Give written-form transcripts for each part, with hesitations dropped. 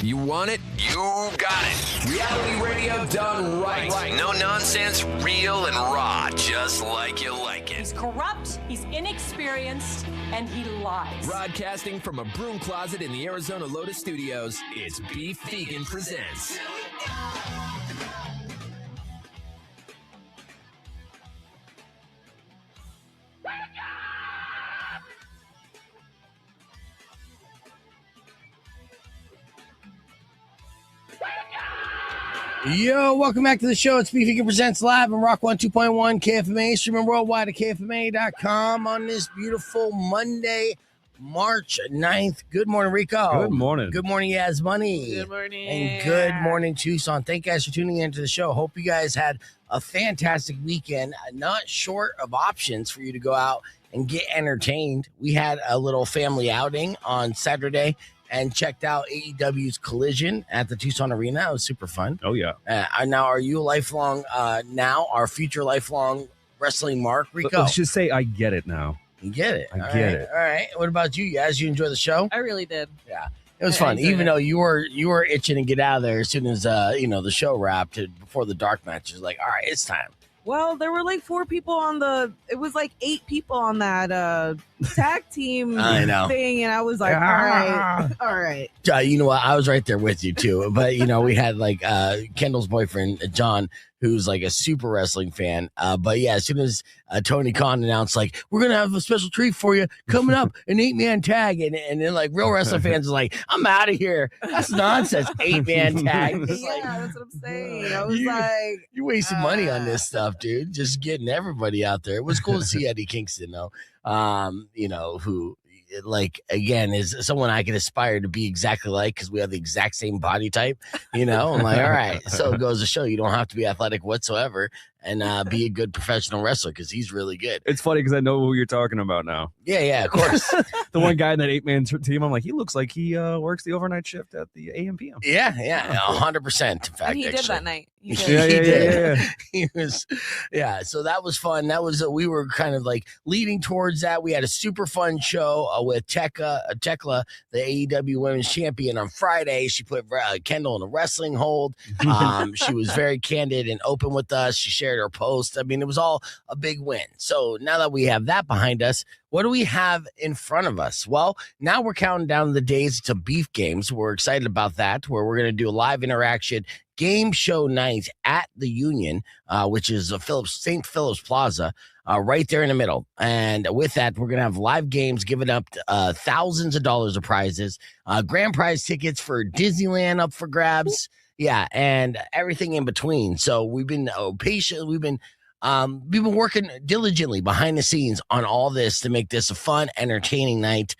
You want it? You got it. Reality radio done right. No nonsense, real and raw, just like you like it. He's corrupt, he's inexperienced, and he lies. Broadcasting from a broom closet in the Arizona Lotus Studios, it's Beef Vegan Presents. Yo, welcome back to the show. It's Beef Vegan Presents live on Rock 102.1 KFMA, streaming worldwide at KFMA.com on this beautiful Monday, March 9th. Good morning, Rico. Good morning. Good morning, Yas Money. Good morning. And good morning, Tucson. Thank you guys for tuning into the show. Hope you guys had a fantastic weekend. Not short of options for you to go out and get entertained. We had a little family outing on Saturday and checked out AEW's Collision at the Tucson Arena. It was super fun. Oh, yeah. Now, are you a lifelong, our future lifelong wrestling mark, Rico? Let's just say I get it now. You get it. I get it. All right. What about you, Yas? You enjoy the show? I really did. Yeah. It was fun, even though you were itching to get out of there as soon as the show wrapped before the dark match. It was like, all right, it's time. Well, there were like 4 people it was like 8 people on that tag team I know. thing. And I was like, all right. You know what? I was right there with you too. But, we had like Kendall's boyfriend, John, who's like a super wrestling fan. But yeah, as soon as Tony Khan announced, like, we're going to have a special treat for you coming up, an 8-man tag. And then like real wrestling fans are like, I'm out of here. That's nonsense. 8-man tag. That's what I'm saying. I was like, you're wasting money on this stuff, dude. Just getting everybody out there. It was cool to see Eddie Kingston though. Who like again is someone I can aspire to be exactly like because we have the exact same body type. I'm like, all right. So it goes to show you don't have to be athletic whatsoever and be a good professional wrestler because he's really good. It's funny because I know who you're talking about now. Yeah, of course. The one guy in that 8-man team, I'm like, he looks like he works the overnight shift at the AM/PM. Yeah, 100%. In fact, and he did that night. He did. Yeah. He did. He was, so that was fun. That was we were kind of like leading towards that. We had a super fun show with Tekla, the AEW Women's Champion, on Friday. She put Kendall in a wrestling hold. She was very candid and open with us. She shared her post. I mean, it was all a big win. So now that we have that behind us, what do we have in front of us? Well, now we're counting down the days to Beef Games. We're excited about that, where we're going to do a live interaction game show night at the Union, which is St. Philip's Plaza, right there in the middle. And with that, we're going to have live games giving up thousands of dollars of prizes, grand prize tickets for Disneyland up for grabs. Yeah, and everything in between. So we've been patient. We've been working diligently behind the scenes on all this to make this a fun, entertaining night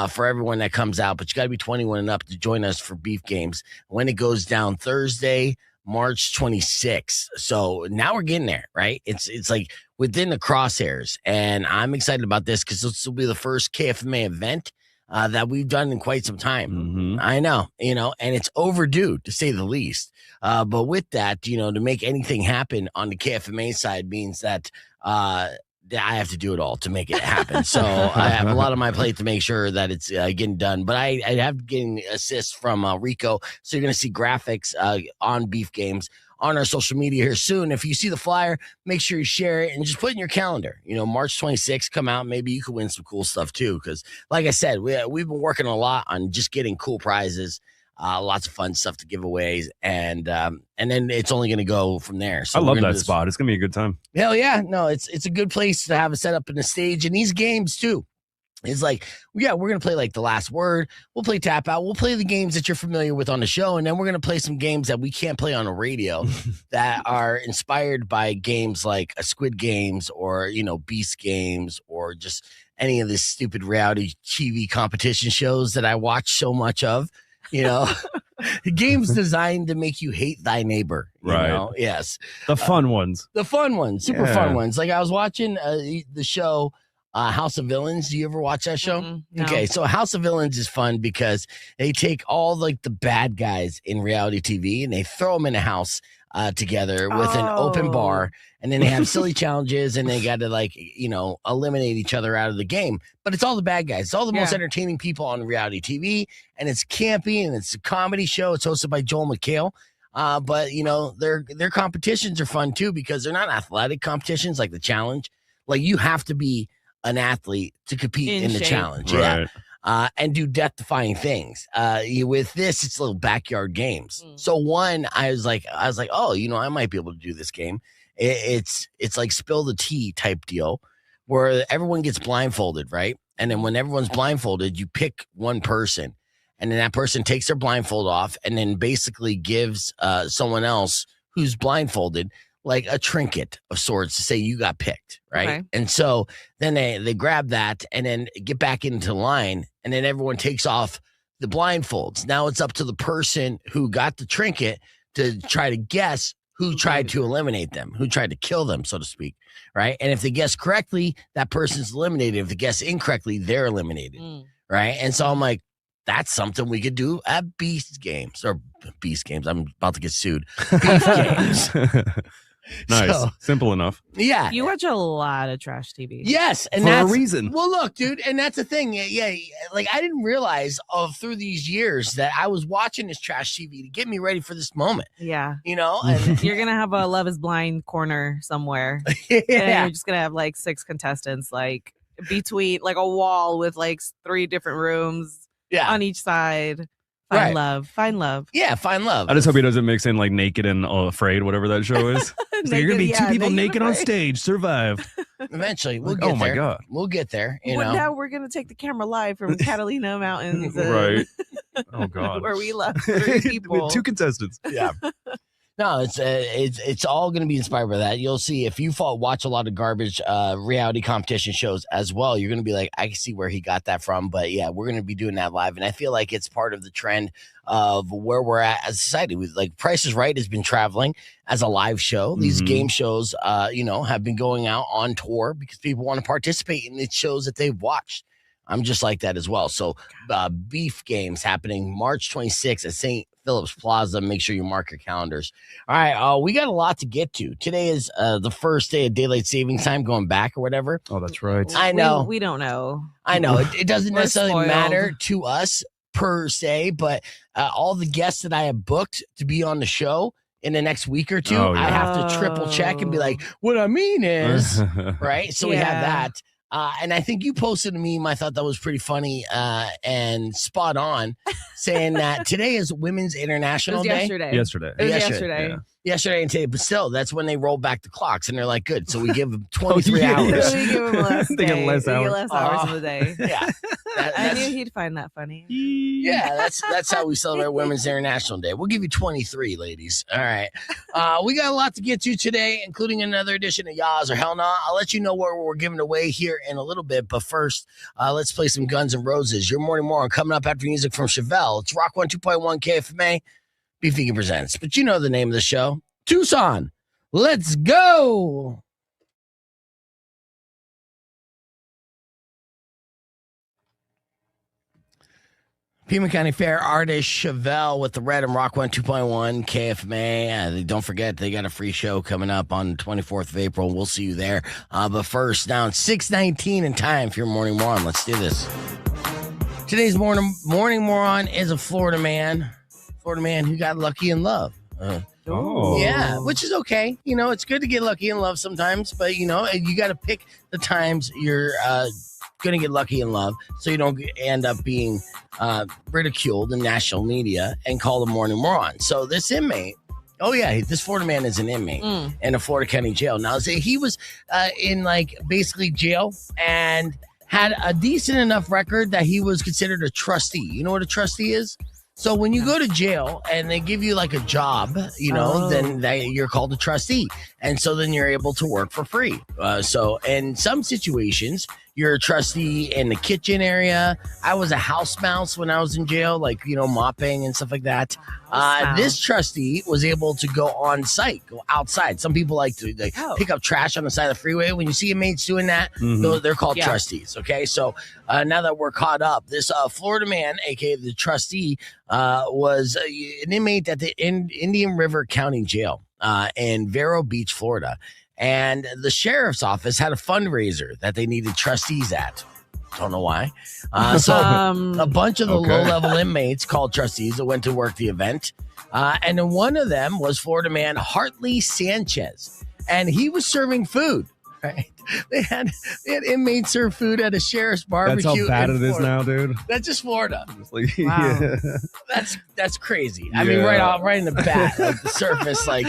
for everyone that comes out. But you got to be 21 and up to join us for Beef Games when it goes down Thursday, March 26th. So now we're getting there, right? It's like within the crosshairs, and I'm excited about this because this will be the first KFMA event that we've done in quite some time. Mm-hmm. I know, and it's overdue to say the least. But with that, to make anything happen on the KFMA side means that I have to do it all to make it happen. So I have a lot on my plate to make sure that it's getting done. But I have getting assists from Rico. So you're going to see graphics on Beef Games on our social media here soon. If you see the flyer, make sure you share it and just put it in your calendar. March 26th, come out. Maybe you could win some cool stuff too. Because like I said, we've been working a lot on just getting cool prizes, lots of fun stuff to give away. And then it's only going to go from there. So I love that spot. It's going to be a good time. Hell yeah. No, it's a good place to have a setup in the stage and these games too. It's like, we're going to play like The Last Word. We'll play Tap Out. We'll play the games that you're familiar with on the show. And then we're going to play some games that we can't play on the radio that are inspired by games like Squid Games or, Beast Games or just any of these stupid reality TV competition shows that I watch so much of, games designed to make you hate thy neighbor. Right. Yes. The fun ones. The fun ones. Super fun ones. Like I was watching the show House of Villains. Do you ever watch that show? No. Okay, so House of Villains is fun because they take all like the bad guys in reality TV and they throw them in a house together with an open bar, and then they have silly challenges, and they got to eliminate each other out of the game. But it's all the bad guys. It's all the most entertaining people on reality TV, and it's campy, and it's a comedy show. It's hosted by Joel McHale. But their competitions are fun too, because they're not athletic competitions like the challenge. Like, you have to be an athlete to compete in the challenge. Right. Yeah. And do death-defying things. With this, it's little backyard games. So one, I was like, oh, I might be able to do this game. It's like spill the tea type deal, where everyone gets blindfolded, right? And then when everyone's blindfolded, you pick one person, and then that person takes their blindfold off, and then basically gives someone else who's blindfolded like a trinket of sorts to say you got picked, right? Okay. And so then they grab that and then get back into line, and then everyone takes off the blindfolds. Now it's up to the person who got the trinket to try to guess who tried to eliminate them, who tried to kill them, so to speak, right? And if they guess correctly, that person's eliminated. If they guess incorrectly, they're eliminated, right? And so I'm like, that's something we could do at Beast Games. I'm about to get sued. Beef Games. Nice. So, simple enough. Yeah. You watch a lot of trash TV. Yes. And for that's a reason. Well, look, dude, and that's the thing. Yeah. Like, I didn't realize through these years that I was watching this trash TV to get me ready for this moment. Yeah. And you're going to have a Love is Blind corner somewhere. Yeah. And you're just going to have like 6 contestants, like between like a wall with like 3 different rooms on each side. Find love. Yeah, find love. I just hope he doesn't mix in like Naked and Afraid, whatever that show is. So you're gonna be 2 people naked on stage, survive. Eventually, we'll get there. Oh my god, we'll get there. Now we're gonna take the camera live from Catalina Mountains, right? Oh god, where we left 3 people with 2 contestants. Yeah. No, it's all going to be inspired by that. You'll see if you watch a lot of garbage reality competition shows as well, you're going to be like, I can see where he got that from. But yeah, we're going to be doing that live. And I feel like it's part of the trend of where we're at as a society. With like Price is Right has been traveling as a live show. These game shows, have been going out on tour because people want to participate in the shows that they've watched. I'm just like that as well. So Beef Games happening March 26th at St. Philip's Plaza. Make sure you mark your calendars. All right, we got a lot to get to. Today is the first day of daylight savings time going back or whatever. Oh, that's right. I know. We don't know. I know. It doesn't necessarily spoiled. matter to us per se, but all the guests that I have booked to be on the show in the next week or two, I have to triple check and be like, what I mean is, right? So we have that. And I think you posted to me, I thought that was pretty funny and spot on, saying that today is Women's International Day. Yesterday. It was yesterday. Yeah. Yesterday and today, but still, that's when they roll back the clocks, and they're like, good. So we give them 23 hours. We give them less They get less hours. less hours of the day. Yeah. I knew he'd find that funny. Yeah, that's how we celebrate Women's International Day. We'll give you 23, ladies. All right. We got a lot to get to today, including another edition of Yass or Hell Nah. I'll let you know what we're giving away here in a little bit, but first, let's play some Guns N' Roses. Your morning moron coming up after music from Chevelle. It's Rock 102.1 KFMA. Beef Vegan presents. But you know the name of the show. Tucson. Let's go. Pima County Fair artist Chevelle with the Red and Rock 102.1 KFMA. Don't forget, they got a free show coming up on the 24th of April. We'll see you there. But first, down 6:19 in time for your morning moron. Let's do this. Today's morning moron is a Florida man who got lucky in love. Yeah, which is okay. It's good to get lucky in love sometimes, but you got to pick the times you're going to get lucky in love so you don't end up being ridiculed in national media and called a morning moron. So this inmate, this Florida man is an inmate in a Florida County jail. Now, he was in basically jail and had a decent enough record that he was considered a trustee. You know what a trustee is? So when you go to jail and they give you a job, then you're called a trustee. And so then you're able to work for free. So in some situations, You're a trustee in the kitchen area. I was a house mouse when I was in jail, like, mopping and stuff like that. This trustee was able to go on site, go outside. Some people like to pick up trash on the side of the freeway. When you see inmates doing that, they're called trustees. Okay, so now that we're caught up, this Florida man, aka the trustee, was an inmate at the Indian River County Jail in Vero Beach, Florida. And the sheriff's office had a fundraiser that they needed trustees at. Don't know why. So a bunch of the low-level inmates called trustees that went to work the event. And then one of them was Florida man Hartley Sanchez. And he was serving food. Right? They had inmates serve food at a sheriff's barbecue. That's how bad it is now, dude. That's just Florida. Like, wow. That's crazy. I mean, right in the bat, like the surface, like,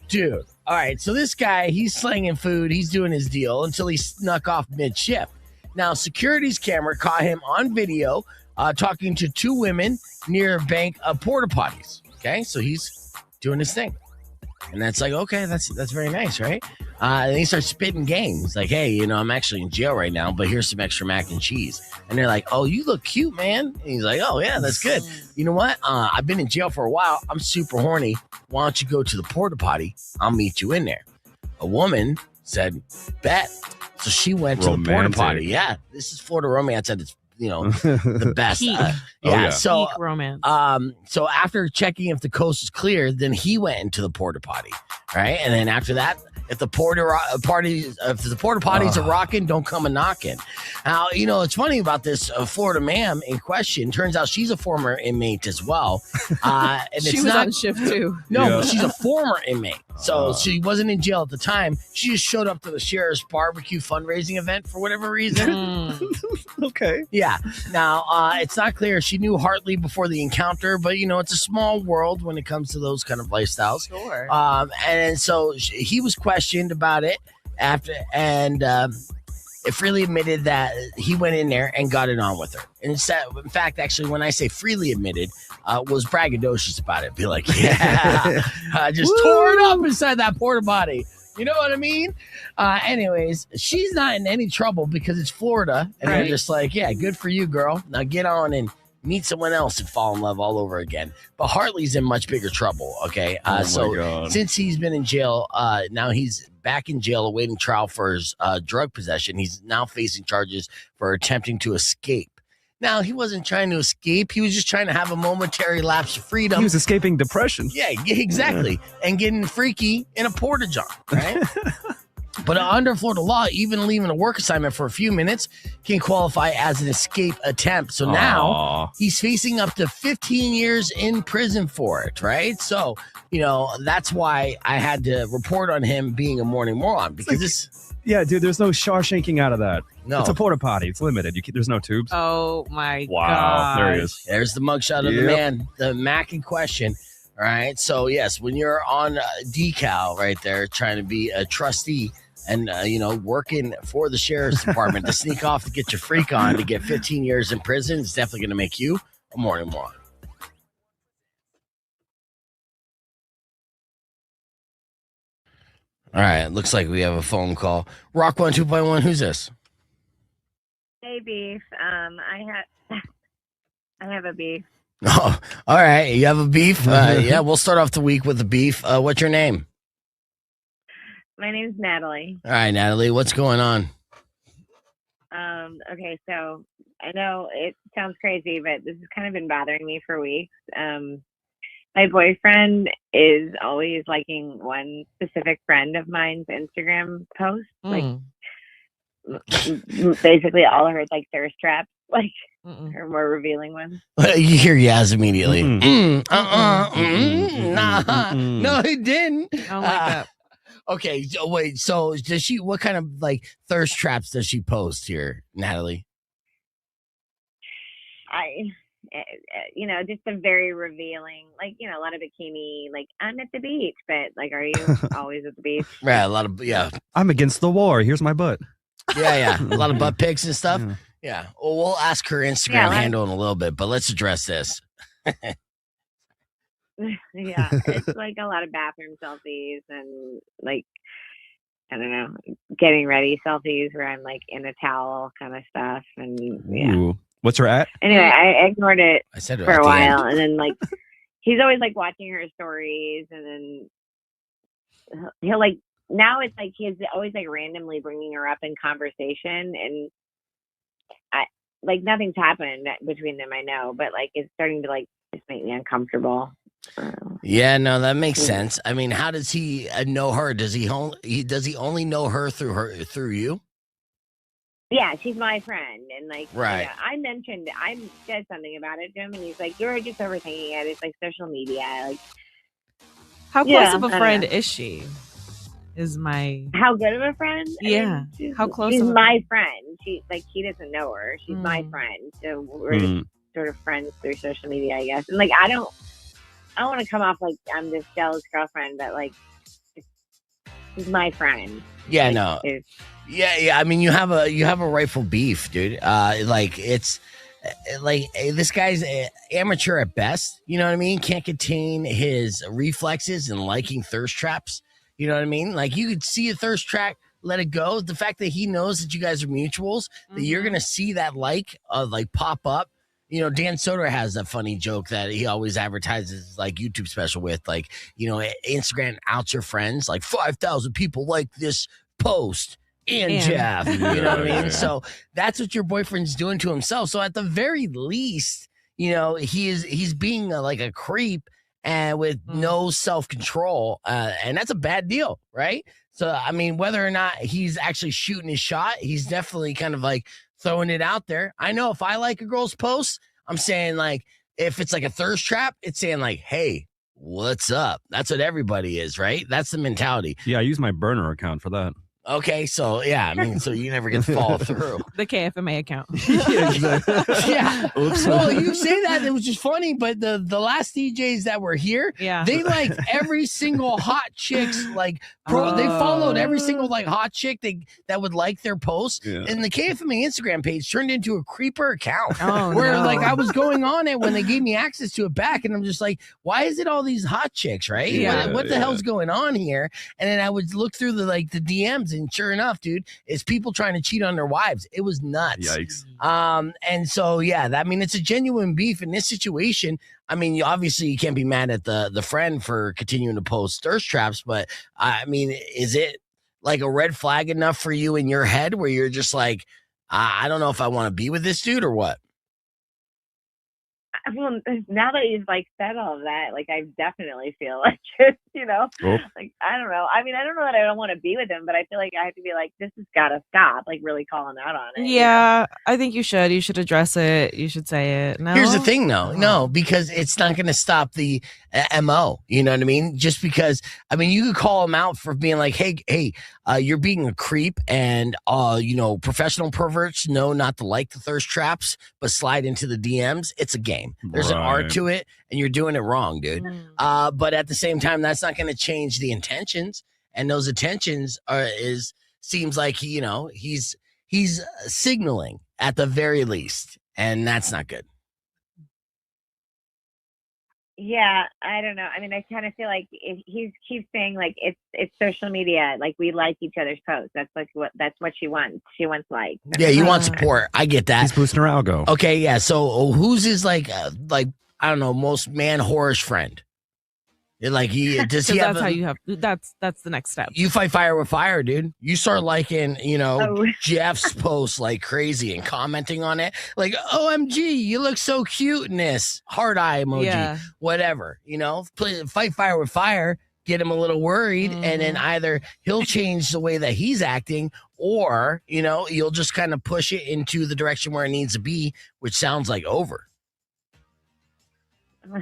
dude. All right, so this guy, he's slinging food. He's doing his deal until he snuck off mid-shift. Now, security's camera caught him on video talking to two women near a bank of porta-potties. Okay, so he's doing his thing. And that's like, okay, that's very nice, right? And he starts spitting game. He's like, hey, I'm actually in jail right now, but here's some extra mac and cheese. And they're like, oh, you look cute, man. And he's like, oh, yeah, that's good. You know what? I've been in jail for a while. I'm super horny. Why don't you go to the porta potty? I'll meet you in there. A woman said, bet. So she went to the porta potty. Yeah, this is Florida romance at its the best. So peak romance. So after checking if the coast is clear, then he went into the porta potty, right? And then after that, if the porta potties are rocking, don't come a knocking. Now, it's funny about this Florida ma'am in question. Turns out she's a former inmate as well. And she was on shift too. No, she's a former inmate. So she wasn't in jail at the time. She just showed up to the sheriff's barbecue fundraising event for whatever reason. Okay. Yeah. Now, it's not clear if she knew Hartley before the encounter, but, it's a small world when it comes to those kind of lifestyles. Sure. And so he was questioned about it after, and it freely admitted that he went in there and got it on with her. And in fact, actually, when I say freely admitted, was braggadocious about it. Be like, yeah, I just tore it up inside that porta potty. You know what I mean? Anyways, she's not in any trouble because it's Florida. And they're just like, yeah, good for you, girl. Now get on and meet someone else and fall in love all over again. But Hartley's in much bigger trouble, okay? Since he's been in jail, now he's back in jail awaiting trial for his drug possession. He's now facing charges for attempting to escape. Now, he wasn't trying to escape. He was just trying to have a momentary lapse of freedom. He was escaping depression. Yeah, exactly. And getting freaky in a porta-john, right? But under Florida law, even leaving a work assignment for a few minutes can qualify as an escape attempt. So now he's facing up to 15 years in prison for it, right? So, that's why I had to report on him being a morning moron because yeah, dude, there's no Shawshanking out of that. No. It's a porta potty. It's limited. There's no tubes. Oh, my God. Wow. There he is. There's the mugshot of the man, the Mac in question. All right. So, yes, when you're on decal right there trying to be a trustee and, working for the sheriff's department to sneak off to get your freak on to get 15 years in prison, it's definitely going to make you a morning moron. All right, looks like we have a phone call. Rock 1 2.1, who's this? Hey, beef. I have a beef. Oh, all right. You have a beef? Yeah, we'll start off the week with the beef. What's your name? My name's Natalie. All right, Natalie, what's going on? Okay, so I know it sounds crazy, but this has kind of been bothering me for weeks. My boyfriend is always liking one specific friend of mine's Instagram post, like basically all her thirst traps, her more revealing ones. You hear Yass immediately. Nah, no, he didn't. I don't like that. Okay, wait. So does she? What kind of thirst traps does she post here, Natalie? Just a very revealing, a lot of bikini, I'm at the beach, but are you always at the beach? Right, a lot of, yeah. I'm against the war. Here's my butt. Yeah. A lot of butt pics and stuff. Yeah. Well, we'll ask her Instagram handle in a little bit, but let's address this. Yeah, it's a lot of bathroom selfies and I don't know, getting ready selfies where I'm like in a towel kind of stuff. And yeah. Ooh. What's her at? Anyway, I ignored it for a while. End. And then like, he's always like watching her stories. And then he'll like, now it's like he's always like randomly bringing her up in conversation. And I like, nothing's happened between them, I know, but like it's starting to like just make me uncomfortable. Yeah, no, that makes sense. I mean, how does he know her? Does he only know her through you? Yeah, she's my friend, and like, right. You know, I said something about it to him, and he's like, "You're just overthinking it. It's like social media." Like, how close of a friend is she? How good of a friend? Yeah, I mean, how close? She's my friend. He doesn't know her. She's my friend, so we're just sort of friends through social media, I guess. And like, I don't want to come off like I'm this jealous girlfriend, but like, she's my friend. Yeah, like, no. Yeah. I mean, you have a rightful beef, dude. Like it's like this guy's amateur at best. You know what I mean? Can't contain his reflexes and liking thirst traps. You know what I mean? Like you could see a thirst trap, let it go. The fact that he knows that you guys are mutuals, that you're gonna see that like pop up. You know, Dan Soder has a funny joke that he always advertises like YouTube special with, like, you know, Instagram outs your friends, like 5,000 people like this post and Jeff. You know what I mean? Yeah. So that's what your boyfriend's doing to himself. So at the very least, you know, he's being like a creep and with no self-control. And that's a bad deal, right? So, I mean, whether or not he's actually shooting his shot, he's definitely kind of like throwing it out there. I know if I like a girl's post, I'm saying like, if it's like a thirst trap, it's saying like, hey, what's up? That's what everybody is, right? That's the mentality. Yeah, I use my burner account for that. Okay, so yeah, I mean, so you never get to follow through. The KFMA account. Yeah, exactly. Yeah. Oops. Well, you say that, it was just funny, but the last DJs that were here, they like every single hot chick's like they followed every single like hot chick that would like their post. Yeah. And the KFMA Instagram page turned into a creeper account where like I was going on it when they gave me access to it back, and I'm just like, why is it all these hot chicks, right? Yeah. What the hell's going on here? And then I would look through the DMs, and sure enough, dude, it's people trying to cheat on their wives. It was nuts. Yikes. And so I mean, it's a genuine beef in this situation. I mean, obviously you can't be mad at the friend for continuing to post thirst traps, but I mean, is it like a red flag enough for you in your head where you're just like, I don't know if I want to be with this dude or what? Well, now that you've like said all of that, like I definitely feel like just, you know, like I don't know. I mean, I don't know that I don't want to be with him, but I feel like I have to be like, this has got to stop. Like really calling out on it. Yeah, you know? I think you should. You should address it. You should say it. No? Here's the thing, though. No, because it's not going to stop the MO. You know what I mean? Just because, I mean, you could call him out for being like, hey, you're being a creep, and you know, professional perverts know not to like the thirst traps, but slide into the DMs. It's a game. There's an art to it, and you're doing it wrong, dude. But at the same time, that's not going to change the intentions, and those intentions seems like he's signaling at the very least, and that's not good. Yeah, I don't know. I mean, I kind of feel like he keeps saying like it's social media, like we like each other's posts. That's what she wants. She wants likes. Yeah, you want support. I get that. He's boosting her algo. Okay, yeah. So who's his like I don't know, most man whorish friend? Like does he have? That's how you have. That's the next step. You fight fire with fire, dude. You start liking, Jeff's posts like crazy and commenting on it, like OMG, you look so cute in this heart eye emoji, whatever. Fight fire with fire. Get him a little worried, and then either he'll change the way that he's acting, or you'll just kind of push it into the direction where it needs to be, which sounds like over.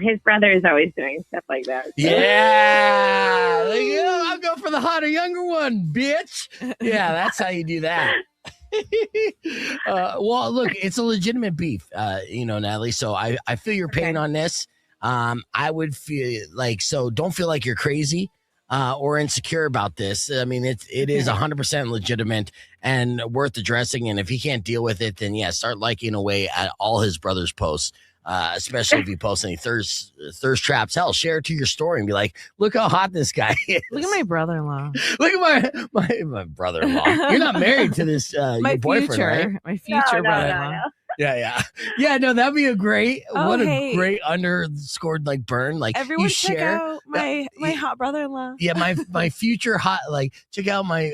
His brother is always doing stuff like that. So. Yeah. I'll go for the hotter, younger one, bitch. Yeah, that's how you do that. Well, look, it's a legitimate beef, Natalie. So I feel your pain on this. I would feel like, so don't feel like you're crazy or insecure about this. I mean, it is 100% legitimate and worth addressing. And if he can't deal with it, then start liking away at all his brother's posts. especially if you post any thirst traps. Hell, share it to your story and be like, look how hot this guy is. Look at my brother-in-law. Look at my brother-in-law. You're not married to this my your boyfriend, future, right? my future brother-in-law. No. Yeah. No, that'd be a great. Oh, what a hey. great underscored like burn. Like Everyone you check share out my hot brother-in-law. Yeah, my future hot, like check out my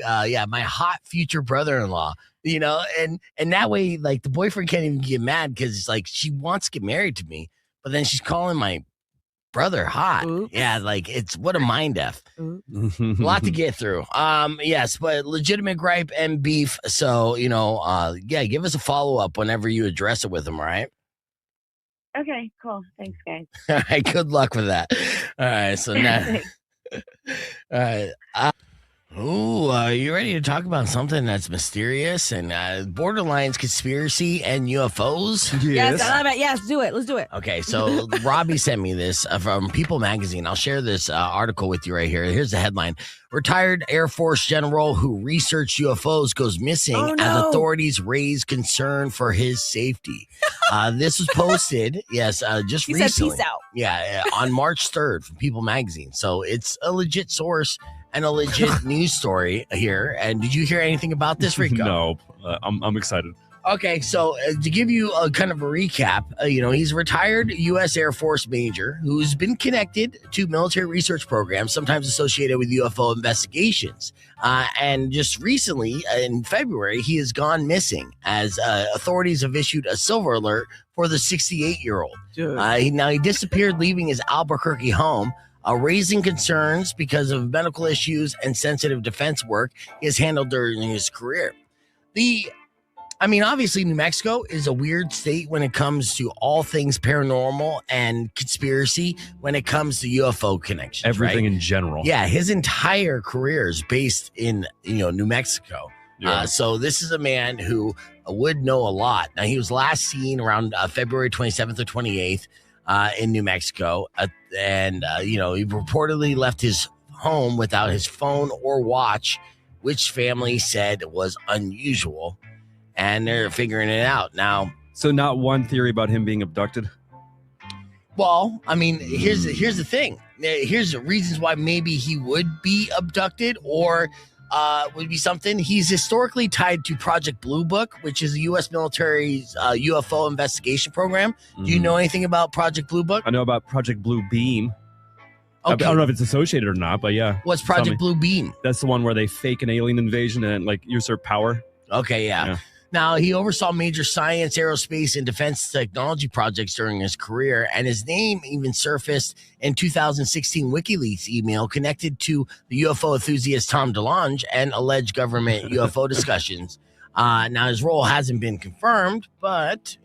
my hot future brother-in-law. You know, and that way, like the boyfriend can't even get mad because it's like she wants to get married to me, but then she's calling my brother hot. Oops. Yeah, like it's what a mind f. Oops. A lot to get through. Yes, but legitimate gripe and beef. So give us a follow up whenever you address it with them. All right. Okay, cool. Thanks, guys. All right. Good luck with that. All right. So now. All right. You ready to talk about something that's mysterious and borderlines conspiracy and UFOs? Yes, I love it. Yes, do it. Let's do it. Okay, so Robbie sent me this from People Magazine. I'll share this article with you right here. Here's the headline. Retired Air Force general who researched UFOs goes missing as authorities raise concern for his safety. This was posted, just he recently. said peace out. Yeah, on March 3rd from People Magazine. So it's a legit source and a legit news story here. And did you hear anything about this, Rico? No, I'm excited. Okay, so to give you a kind of a recap, he's a retired U.S. Air Force major who's been connected to military research programs, sometimes associated with UFO investigations. And just recently, in February, he has gone missing as authorities have issued a silver alert for the 68-year-old. He disappeared, leaving his Albuquerque home, raising concerns because of medical issues and sensitive defense work he has handled during his career. Obviously, New Mexico is a weird state when it comes to all things paranormal and conspiracy when it comes to UFO connections. Everything right? in general. Yeah, his entire career is based in, New Mexico. Yeah. So this is a man who would know a lot. Now, he was last seen around February 27th or 28th in New Mexico. He reportedly left his home without his phone or watch, which family said was unusual. And they're figuring it out now. So not one theory about him being abducted? Well, here's the thing. Here's the reasons why maybe he would be abducted or would be something. He's historically tied to Project Blue Book, which is the U.S. military's UFO investigation program. Mm-hmm. Do you know anything about Project Blue Book? I know about Project Blue Beam. Okay. I don't know if it's associated or not, but yeah. What's Project Blue Beam? That's the one where they fake an alien invasion and usurp power. Okay, yeah. Now, he oversaw major science, aerospace, and defense technology projects during his career, and his name even surfaced in 2016 WikiLeaks email connected to the UFO enthusiast Tom DeLonge and alleged government UFO discussions. Now, his role hasn't been confirmed, but,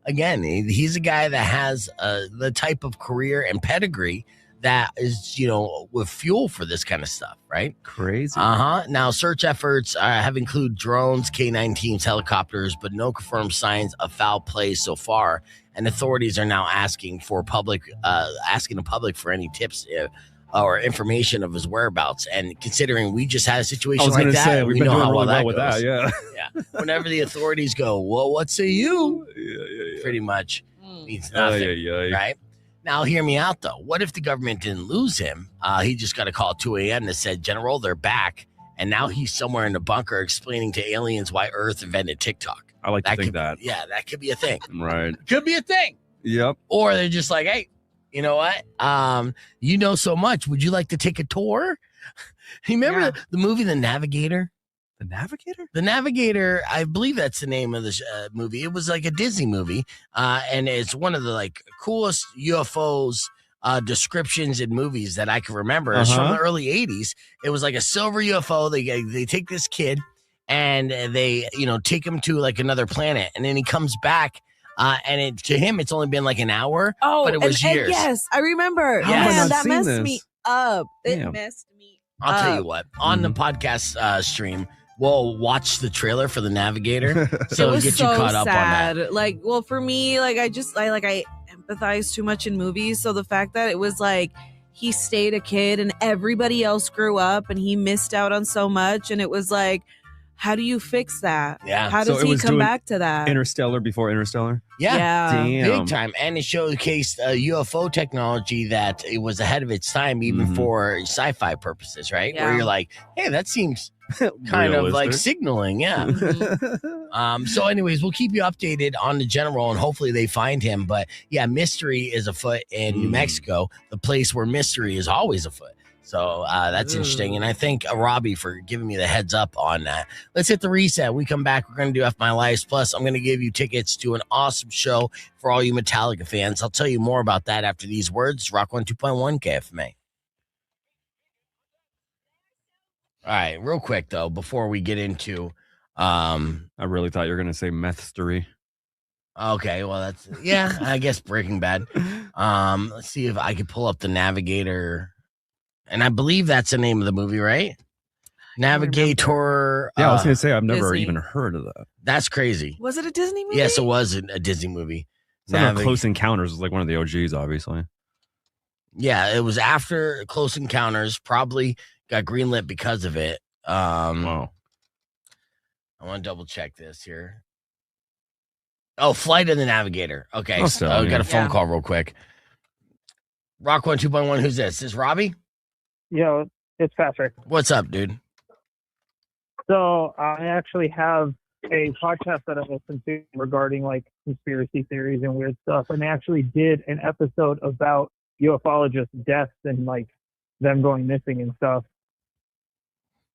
again, he's a guy that has the type of career and pedigree that is, with fuel for this kind of stuff, right? Crazy. Now, search efforts have included drones, K-9 teams, helicopters, but no confirmed signs of foul play so far. And authorities are now asking the public for any tips or information of his whereabouts. And considering we just had a situation like that, we know how well that goes. Yeah. Whenever the authorities go, well, what say you? Pretty much means nothing, right? Now, hear me out, though. What if the government didn't lose him? He just got a call at 2 a.m. that said, General, they're back. And now he's somewhere in a bunker explaining to aliens why Earth invented TikTok. I like to think that. Yeah, that could be a thing. Right. Could be a thing. Yep. Or they're just like, hey, you know what? You know so much. Would you like to take a tour? You remember the movie The Navigator? The Navigator? The Navigator, I believe that's the name of the movie. It was like a Disney movie, and it's one of the coolest UFOs descriptions in movies that I can remember. It's from the early 80s. It was like a silver UFO. They take this kid and they take him to another planet, and then he comes back. And to him, it's only been an hour, but it was years. Yes, I remember. Yes. Man, that messed me up. It messed me up. I'll tell you what. On the podcast stream, we'll watch the trailer for The Navigator, so we'll get you caught up on that. For me, I empathize too much in movies. So the fact that it was he stayed a kid and everybody else grew up and he missed out on so much, and it was How do you fix that? Yeah. How does he come back to that? Interstellar before Interstellar? Yeah. Damn. Big time. And it showcased UFO technology that it was ahead of its time, even for sci-fi purposes, right? Yeah. Where you're like, hey, that seems kind of like signaling. Yeah. So anyways, we'll keep you updated on the general and hopefully they find him. But yeah, mystery is afoot in New Mexico, the place where mystery is always afoot. So that's interesting. And I thank Robbie for giving me the heads up on that. Let's hit the reset. We come back. We're going to do F My Lives. Plus, I'm going to give you tickets to an awesome show for all you Metallica fans. I'll tell you more about that after these words. Rock 102.1 KFMA. All right. Real quick, though, before we get into... I really thought you were going to say methstory. Okay. Well, that's... Yeah, I guess Breaking Bad. Let's see if I could pull up the Navigator... And I believe that's the name of the movie, right? Navigator. Yeah, I was going to say, I've never Disney. even heard of that. That's crazy. Was it a Disney movie? Yes, it was a Disney movie. Close Encounters was like one of the OGs, obviously. Yeah, it was after Close Encounters. Probably got greenlit because of it. Wow. I want to double check this here. Oh, Flight of the Navigator. Okay, Oh, still, I yeah. got a phone call real quick. Rock 102.1, who's this? Is this Robbie? Yo, it's Patrick. What's up, dude? So I actually have a podcast that I listen to regarding like conspiracy theories and weird stuff, and they actually did an episode about ufologists' deaths and like them going missing and stuff.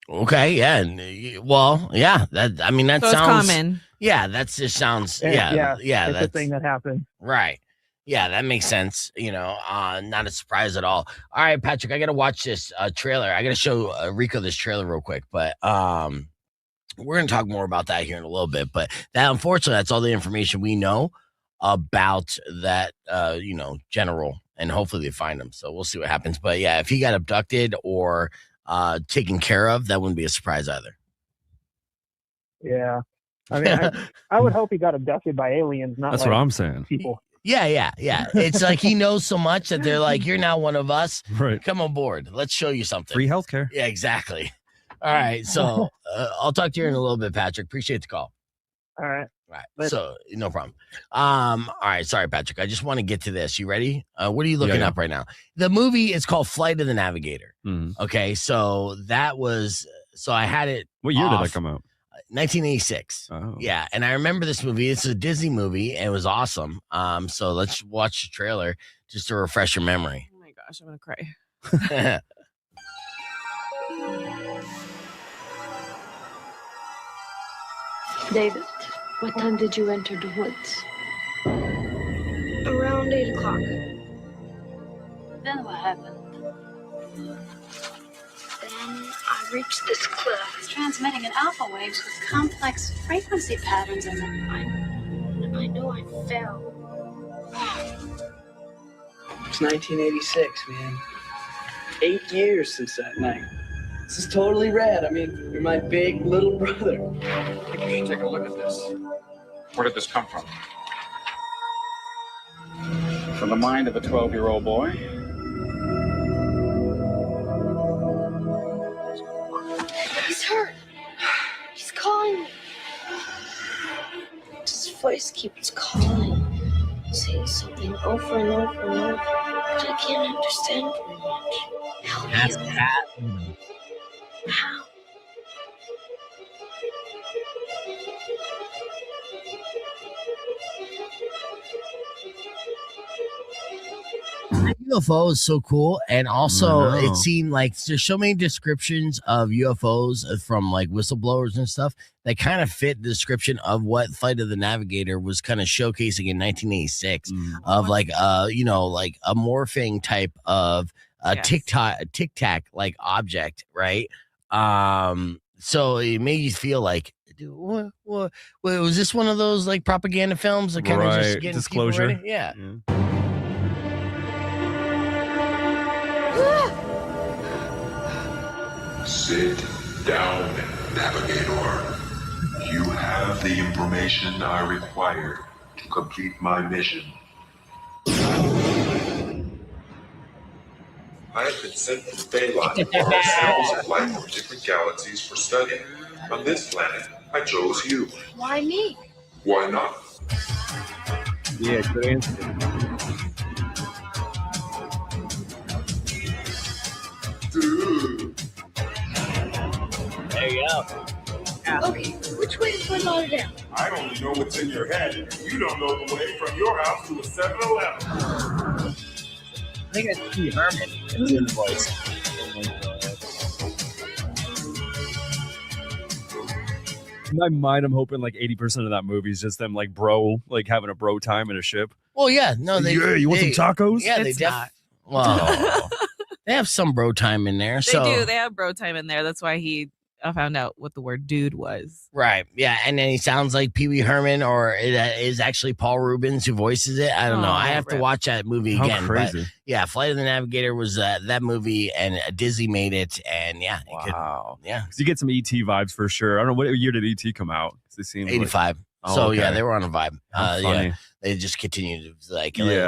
Okay, yeah, well, yeah. That I mean, that So sounds it's common. Yeah, that just sounds. And, Yeah, it's that's a thing that happened. right. Yeah, that makes sense. Not a surprise at all. All right, Patrick, I got to watch this trailer. I got to show Rico this trailer real quick, but we're going to talk more about that here in a little bit. But that, unfortunately, that's all the information we know about that, general, and hopefully they find him. So we'll see what happens. But yeah, if he got abducted or taken care of, that wouldn't be a surprise either. Yeah, I mean, I would hope he got abducted by aliens, not That's like what I'm saying. people. Yeah. It's like he knows so much that they're like, you're now one of us. Right. Come on board. Let's show you something. Free healthcare. Yeah, exactly. All right. So I'll talk to you in a little bit, Patrick. Appreciate the call. All right. Right. So no problem. All right. Sorry, Patrick. I just want to get to this. You ready? What are you looking up right now? The movie is called Flight of the Navigator. Okay. So I had it. What year did that come out? 1986. Oh. Yeah. And I remember this movie. It's a Disney movie and it was awesome. So let's watch the trailer just to refresh your memory. Oh my gosh, I'm going to cry. David, what time did you enter the woods? Around 8 o'clock. Then what happened? Then I reached this cliff. It's transmitting in alpha waves with complex frequency patterns in them. I know I fell. It's 1986, man. 8 years since that night. This is totally rad. I mean, you're my big little brother. You should take a look at this. Where did this come from? From the mind of a 12-year-old boy. He's hurt. He's calling me. His voice keeps calling, saying something over and over and over, but I can't understand very much. Help me. How? UFO is so cool, and also it seemed like there's so many descriptions of UFOs from like whistleblowers and stuff that kind of fit the description of what Flight of the Navigator was kind of showcasing in 1986 of like like a morphing type of tic tac like object, right? So it made you feel like, what was this one of those like propaganda films that kind of just getting disclosure? People ready? Yeah. Sit down, Navigator. You have the information I require to complete my mission. I have been sent from Phaelon to borrow samples of light from different galaxies for study. On this planet, I chose you. Why me? Why not? Yeah, good answer. Dude. There you go. Okay, which way is my daughter down? I only know what's in your head. You don't know the way from your house to a 7-Eleven. I think that's Pee Herman. That's in the voice. In my mind, I'm hoping like 80% of that movie is just them like having a bro time in a ship. Well, yeah, no, you want some tacos? Yeah, It's not. Well, they have some bro time in there. They do. They have bro time in there. That's why I found out what the word dude was. Right. Yeah. And then he sounds like Pee Wee Herman, or it is actually Paul Rubens who voices it. I don't know. I have to watch that movie How again. crazy. But yeah, Flight of the Navigator was that movie, and Disney made it. And yeah. Wow. Yeah. You get some ET vibes for sure. I don't know, what year did ET come out? They seem 85. Oh, so okay. yeah, they were on a vibe. Funny. Yeah, they just continued to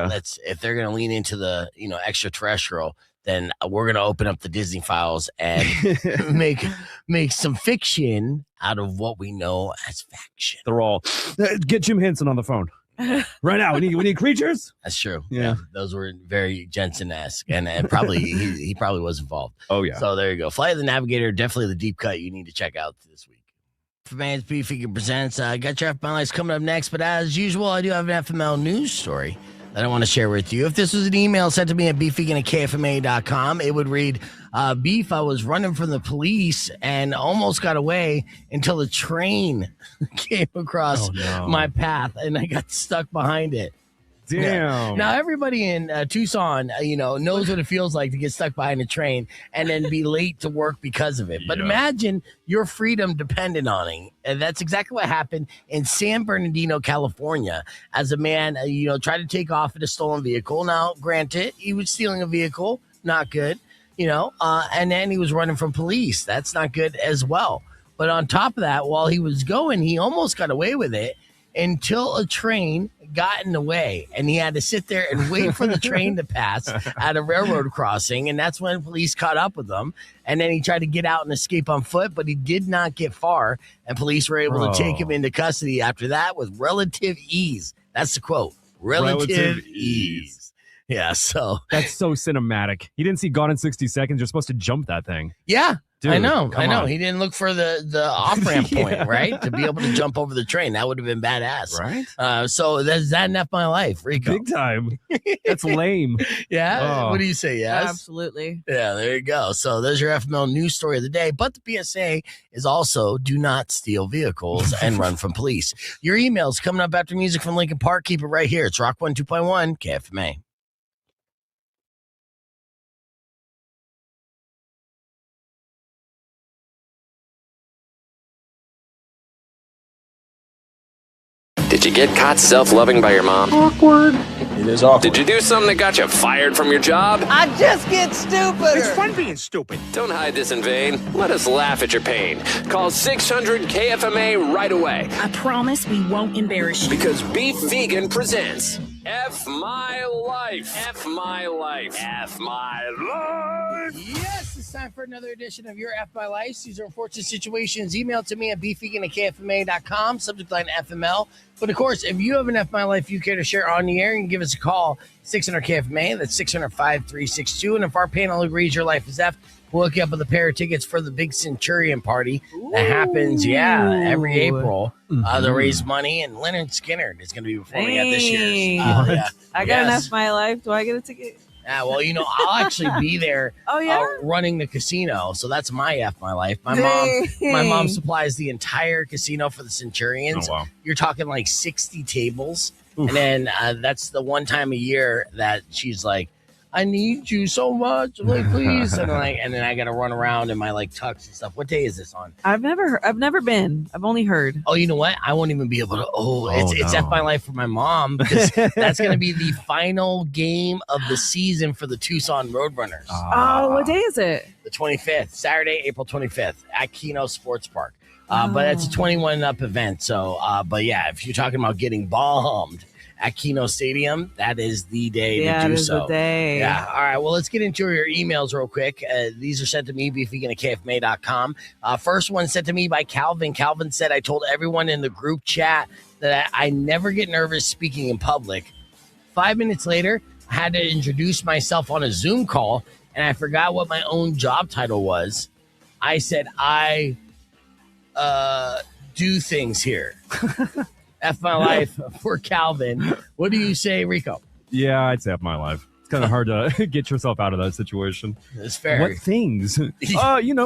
let's if they're gonna lean into the extraterrestrial, then we're gonna open up the Disney files and make some fiction out of what we know as faction. They're all get Jim Henson on the phone right now. We need creatures. That's true. Yeah. Those were very Jensen-esque, and probably he probably was involved. Oh yeah. So there you go. Flight of the Navigator, definitely the deep cut you need to check out this week. Fans Beef Vegan presents. Got your FML Lives coming up next, but as usual, I do have an FML news story that I want to share with you. If this was an email sent to me at beefvegan@kfma.com, it would read, Beef, I was running from the police and almost got away until a train came across my path and I got stuck behind it. Damn. Yeah. Now, everybody in Tucson, knows what it feels like to get stuck behind a train and then be late to work because of it. But imagine your freedom dependent on it. And that's exactly what happened in San Bernardino, California, as a man, tried to take off in a stolen vehicle. Now, granted, he was stealing a vehicle. Not good, and then he was running from police. That's not good as well. But on top of that, while he was going, he almost got away with it until a train got in the way, and he had to sit there and wait for the train to pass at a railroad crossing, and that's when police caught up with him. And then he tried to get out and escape on foot, but he did not get far, and police were able to take him into custody after that with relative ease. That's the quote. Relative ease. Yeah, so that's so cinematic. He didn't see Gone in 60 Seconds. You're supposed to jump that thing. Yeah. Dude, I know. on. He didn't look for the off-ramp point, right? To be able to jump over the train. That would have been badass. Right? So that's that in F My Life, Rico. Big time. That's lame. Yeah? Oh. What do you say, Yes? Absolutely. Yeah, there you go. So there's your FML news story of the day. But the PSA is also do not steal vehicles and run from police. Your emails coming up after music from Lincoln Park. Keep it right here. It's Rock 102.1 KFMA. Did you get caught self-loving by your mom? Awkward. It is awkward. Did you do something that got you fired from your job? I just get stupid. It's fun being stupid. Don't hide this in vain. Let us laugh at your pain. Call 600-KFMA right away. I promise we won't embarrass you. Because Beef Vegan presents F My Life. F My Life. F My Life. Yes, it's time for another edition of your F My Life. These are unfortunate situations. Email to me at beefvegan@kfma.com. Subject line FML. But of course, if you have an F My Life you care to share on the air, you can give us a call, 600-KFMA. That's 600-5362. And if our panel agrees your life is F, we'll hook you up with a pair of tickets for the big Centurion party that happens, every April. They'll raise money, and Leonard Skinner is going to be performing at this year's. I got an F My Life. Do I get a ticket? Yeah, well, I'll actually be there running the casino. So that's my F My Life. My mom supplies the entire casino for the Centurions. Oh, wow. You're talking like 60 tables. Oof. And then that's the one time a year that she's like, I need you so much, like please, and then I gotta run around in my tux and stuff. What day is this on? I've never been. I've only heard. Oh, you know what? I won't even be able to. It's F My Life for my mom, because that's gonna be the final game of the season for the Tucson Roadrunners. Oh, what day is it? The 25th, Saturday, April 25th at Keno Sports Park. But it's a 21 and up event. So, but yeah, if you're talking about getting bombed at Keno Stadium, that is the day to do it is so. the day. Yeah. All right. Well, let's get into your emails real quick. These are sent to me, beefvegan@kfma.com. First one sent to me by Calvin. Calvin said, I told everyone in the group chat that I never get nervous speaking in public. 5 minutes later, I had to introduce myself on a Zoom call, and I forgot what my own job title was. I said, I do things here. F my life for Calvin. What do you say, Rico? Yeah, I'd say F my life. It's kind of hard to get yourself out of that situation. That's fair. What things?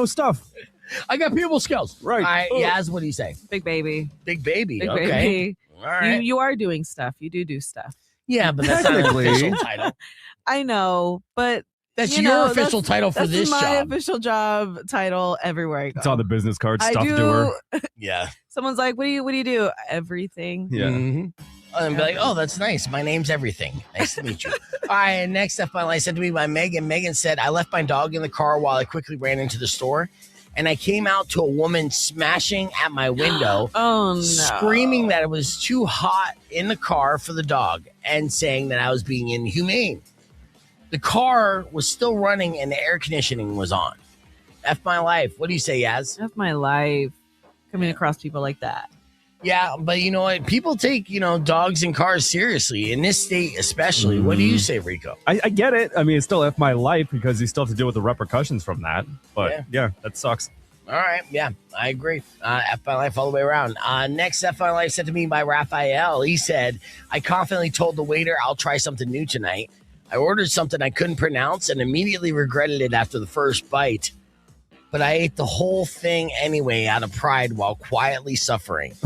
Stuff. I got people skills. Right. All right, Yas, what do you say? Big baby. Big baby. Big okay. baby. All right. You are doing stuff. You do stuff. Yeah, but that's not an official title. I know, but that's your official title for this job. That's my job. official job title everywhere I go. It's on the business card. I Stuff do. doer. Yeah. Someone's like, "What do you do?" Everything. Yeah. Mm-hmm. And be like, oh, that's nice. My name's everything. Nice to meet you. All right, next up on sent to me by Megan. Megan said, I left my dog in the car while I quickly ran into the store. And I came out to a woman smashing at my window, screaming that it was too hot in the car for the dog and saying that I was being inhumane. The car was still running and the air conditioning was on. F my life. What do you say, Yas? F my life. Coming across people like that. Yeah, but you know what? People take, dogs and cars seriously. In this state especially. What do you say, Rico? I get it. I mean, it's still F my life because you still have to deal with the repercussions from that. But yeah that sucks. All right. Yeah, I agree. F my life all the way around. Next F my life sent to me by Raphael. He said, I confidently told the waiter I'll try something new tonight. I ordered something I couldn't pronounce and immediately regretted it after the first bite. But I ate the whole thing anyway out of pride while quietly suffering.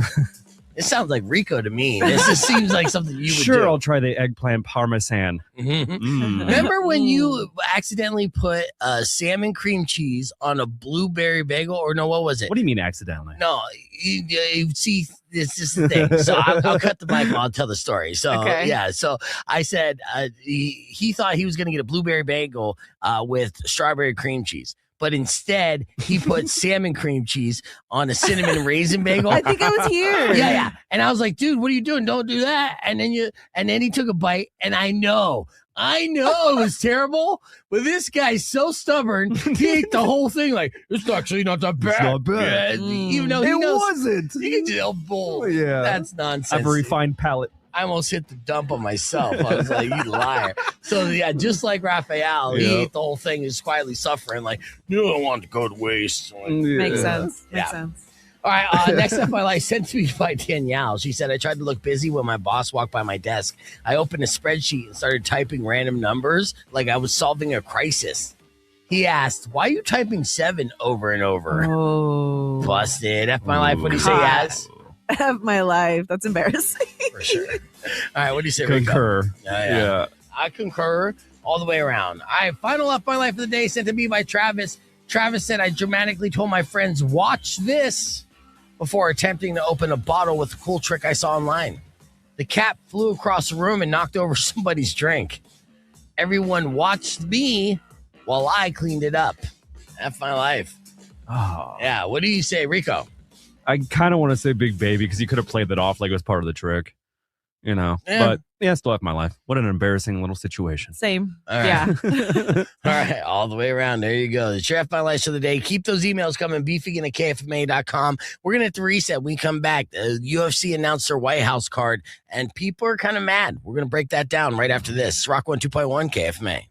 It sounds like Rico to me. This just seems like something you would do. Sure, I'll try the eggplant parmesan. Remember when you accidentally put salmon cream cheese on a blueberry bagel? Or no, what was it? What do you mean accidentally? No, you see, this is the thing. So I'll cut the mic. I'll tell the story. So yeah, so I said he thought he was going to get a blueberry bagel with strawberry cream cheese. But instead, he put salmon cream cheese on a cinnamon raisin bagel. I think I was here. Yeah. And I was like, dude, what are you doing? Don't do that. And then he took a bite, and I know it was terrible. But this guy's so stubborn, he ate the whole thing. Like, it's actually not that bad. It's not bad. Yeah, even though it wasn't. You can tell bull. Yeah, that's nonsense. I have a refined palate. I almost hit the dump on myself. I was like, you liar. So, yeah, just like Raphael, he ate the whole thing, just quietly suffering, like, you don't want to go to waste. Like, Makes sense. Makes sense. All right, next up, my life sent to me by Danielle. She said, I tried to look busy when my boss walked by my desk. I opened a spreadsheet and started typing random numbers like I was solving a crisis. He asked, why are you typing 7 over and over? Oh. Busted. F my life. What do you say, Yas? F my life. That's embarrassing. For sure. All right, what do you say, Concur. Rico? Yeah. I concur all the way around. All right, final F my life of the day sent to me by Travis. Travis said, I dramatically told my friends, watch this, before attempting to open a bottle with a cool trick I saw online. The cat flew across the room and knocked over somebody's drink. Everyone watched me while I cleaned it up. F my life. Oh. Yeah, what do you say, Rico? I kind of want to say big baby because he could have played that off like it was part of the trick, But still F my life. What an embarrassing little situation. Same. All right. Yeah. All right, all the way around. There you go. It's your F my life of the day. Keep those emails coming. beefvegan@kfma.com. We're going to have to reset when we come back. The UFC announced their White House card, and people are kind of mad. We're going to break that down right after this. Rock 102.1 KFMA.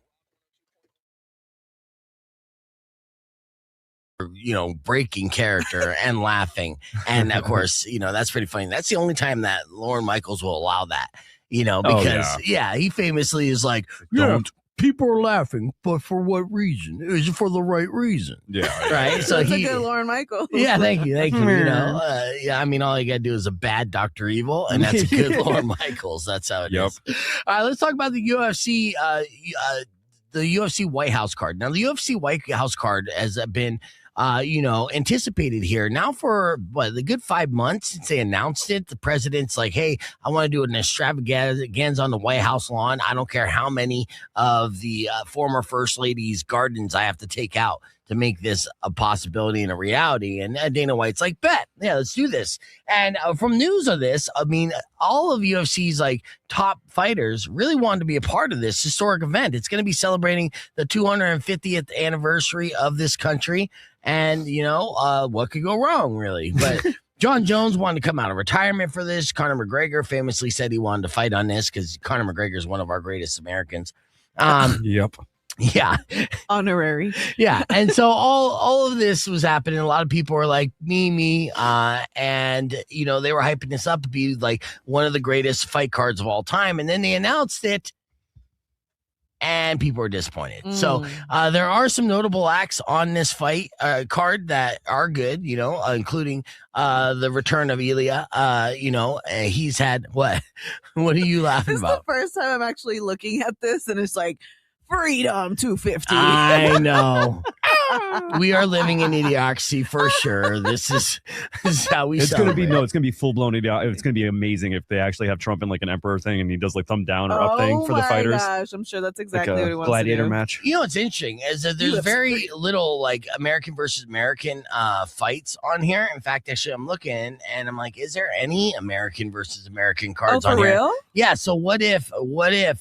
Breaking character and laughing. And of course, that's pretty funny. That's the only time that Lorne Michaels will allow that, because he famously is like, don't. People are laughing, but for what reason? Is it for the right reason? Yeah. Right. So That's a good Lorne Michaels. Yeah, thank you. I mean, all you got to do is a bad Dr. Evil, and that's a good Lorne Michaels. That's how it is. All right, let's talk about the UFC. The UFC White House card. Now, the UFC White House card has been anticipated here now for the good 5 months since they announced it. The president's like, hey, I want to do an extravaganza on the White House lawn. I don't care how many of the former first lady's gardens I have to take out to make this a possibility and a reality. And Dana White's like, bet, yeah, let's do this. And from news of this, I mean, all of UFC's like top fighters really wanted to be a part of this historic event. It's going to be celebrating the 250th anniversary of this country. And, what could go wrong, really? But John Jones wanted to come out of retirement for this. Conor McGregor famously said he wanted to fight on this because Conor McGregor is one of our greatest Americans. Yep. Yeah. Honorary. Yeah. And so all of this was happening. A lot of people were like, me. And, they were hyping this up to be like one of the greatest fight cards of all time. And then they announced it. And people were disappointed. So there are some notable acts on this fight card that are good, including the return of Ilya. He's had what? What are you laughing about? This is the first time I'm actually looking at this, and it's like Freedom 250. I know. We are living in idiocracy for sure. This is how we. It's celebrate. It's gonna be full blown idiot. It's gonna be amazing if they actually have Trump in like an emperor thing and he does like thumb down or up thing for the fighters. Oh my gosh, I'm sure that's exactly like what he wants gladiator to do. match. What's interesting is that there's very little like American versus American fights on here. In fact, actually, I'm looking and I'm like, is there any American versus American cards on for here? real? Yeah. So what if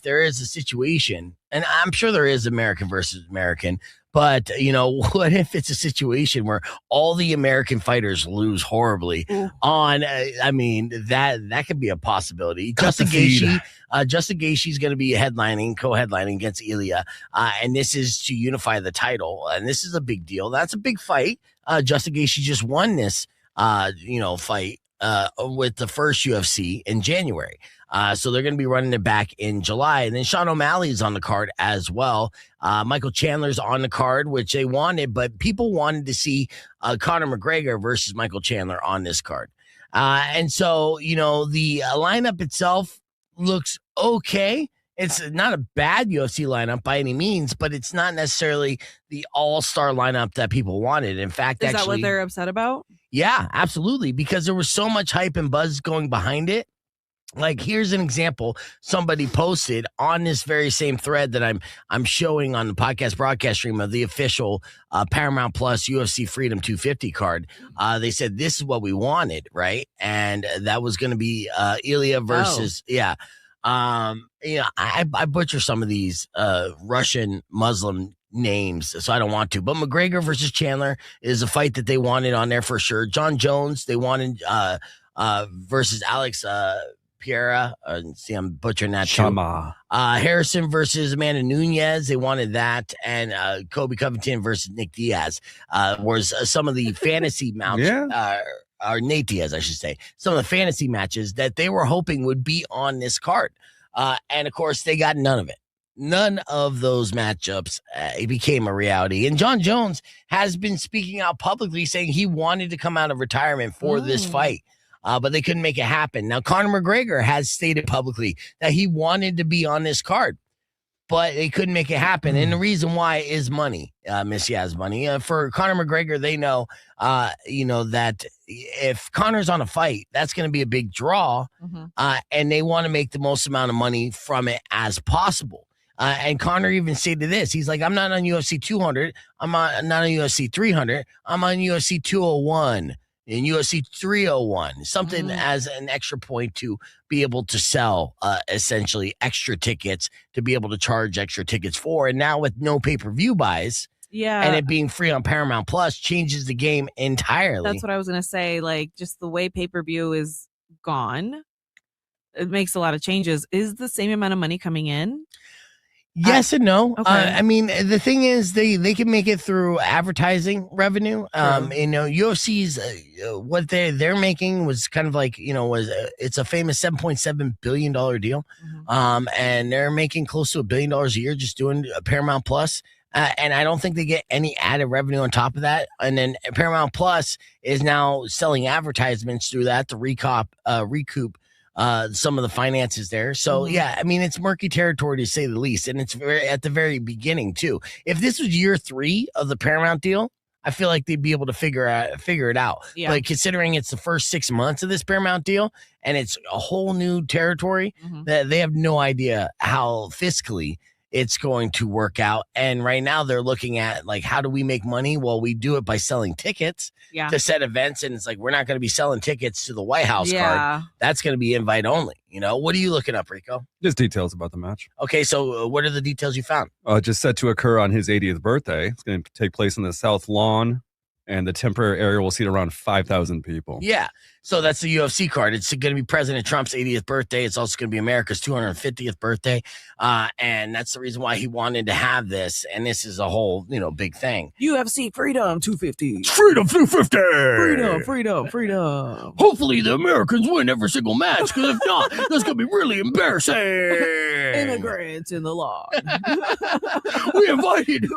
there is a situation, and I'm sure there is American versus American. But, what if it's a situation where all the American fighters lose horribly on, that could be a possibility. Justin Gaethje is going to be co-headlining against Ilya. And this is to unify the title. And this is a big deal. That's a big fight. Justin Gaethje just won this, fight with the first UFC in January. So they're going to be running it back in July. And then Sean O'Malley's on the card as well. Michael Chandler's on the card, which they wanted, but people wanted to see Conor McGregor versus Michael Chandler on this card. And so, the lineup itself looks okay. It's not a bad UFC lineup by any means, but it's not necessarily the all-star lineup that people wanted. In fact, is that what they're upset about? Yeah, absolutely. Because there was so much hype and buzz going behind it. Like, here's an example somebody posted on this very same thread that I'm showing on the podcast broadcast stream of the official Paramount Plus UFC Freedom 250 card. They said this is what we wanted, right? And that was going to be Ilya versus I butcher some of these Russian Muslim names, so I don't want to. But McGregor versus Chandler is a fight that they wanted on there for sure. John Jones, they wanted versus Alex Pereira. See, I'm butchering that too. Harrison versus Amanda Nunes. They wanted that. And Kobe Covington versus Nick Diaz was some of the fantasy mounts. Or Nate Diaz, I should say. Some of the fantasy matches that they were hoping would be on this card. And, of course, they got none of it. None of those matchups it became a reality. And John Jones has been speaking out publicly saying he wanted to come out of retirement for this fight. But they couldn't make it happen. Now, Conor McGregor has stated publicly that he wanted to be on this card, but they couldn't make it happen. And the reason why is money, Miss Yas Money. For Conor McGregor, they know, that if Conor's on a fight, that's going to be a big draw, and they want to make the most amount of money from it as possible. And Conor even stated this. He's like, I'm not on UFC 200. I'm not on UFC 300. I'm on UFC 201. In UFC 301, something as an extra point to be able to sell essentially extra tickets, to be able to charge extra tickets for. And now with no pay-per-view buys and it being free on Paramount Plus changes the game entirely. That's what I was going to say. Like, just the way pay-per-view is gone, it makes a lot of changes. Is the same amount of money coming in? Yes and no. Okay. The thing is, they can make it through advertising revenue. UFC's what they're making was kind of like it's a famous $7.7 billion deal, and they're making close to $1 billion a year just doing Paramount Plus. And I don't think they get any added revenue on top of that. And then Paramount Plus is now selling advertisements through that to recoup some of the finances there. So it's murky territory to say the least. And it's at the very beginning too. If this was year 3 of the Paramount deal, I feel like they'd be able to figure it out. Yeah. But considering it's the first 6 months of this Paramount deal and it's a whole new territory, that they have no idea how fiscally it's going to work out. And right now they're looking at like, how do we make money? Well, we do it by selling tickets to set events. And it's like, we're not going to be selling tickets to the White House card. That's going to be invite only. What are you looking up, Rico? Just details about the match. Okay, so what are the details you found? Just set to occur on his 80th birthday. It's going to take place in the South Lawn, and the temporary area will seat around 5,000 people. Yeah, so that's the UFC card. It's going to be President Trump's 80th birthday. It's also going to be America's 250th birthday, and that's the reason why he wanted to have this. And this is a whole, big thing. UFC Freedom 250. Freedom 250. Freedom. Hopefully the Americans win every single match, because if not, that's going to be really embarrassing. Immigrants in the law. We invited.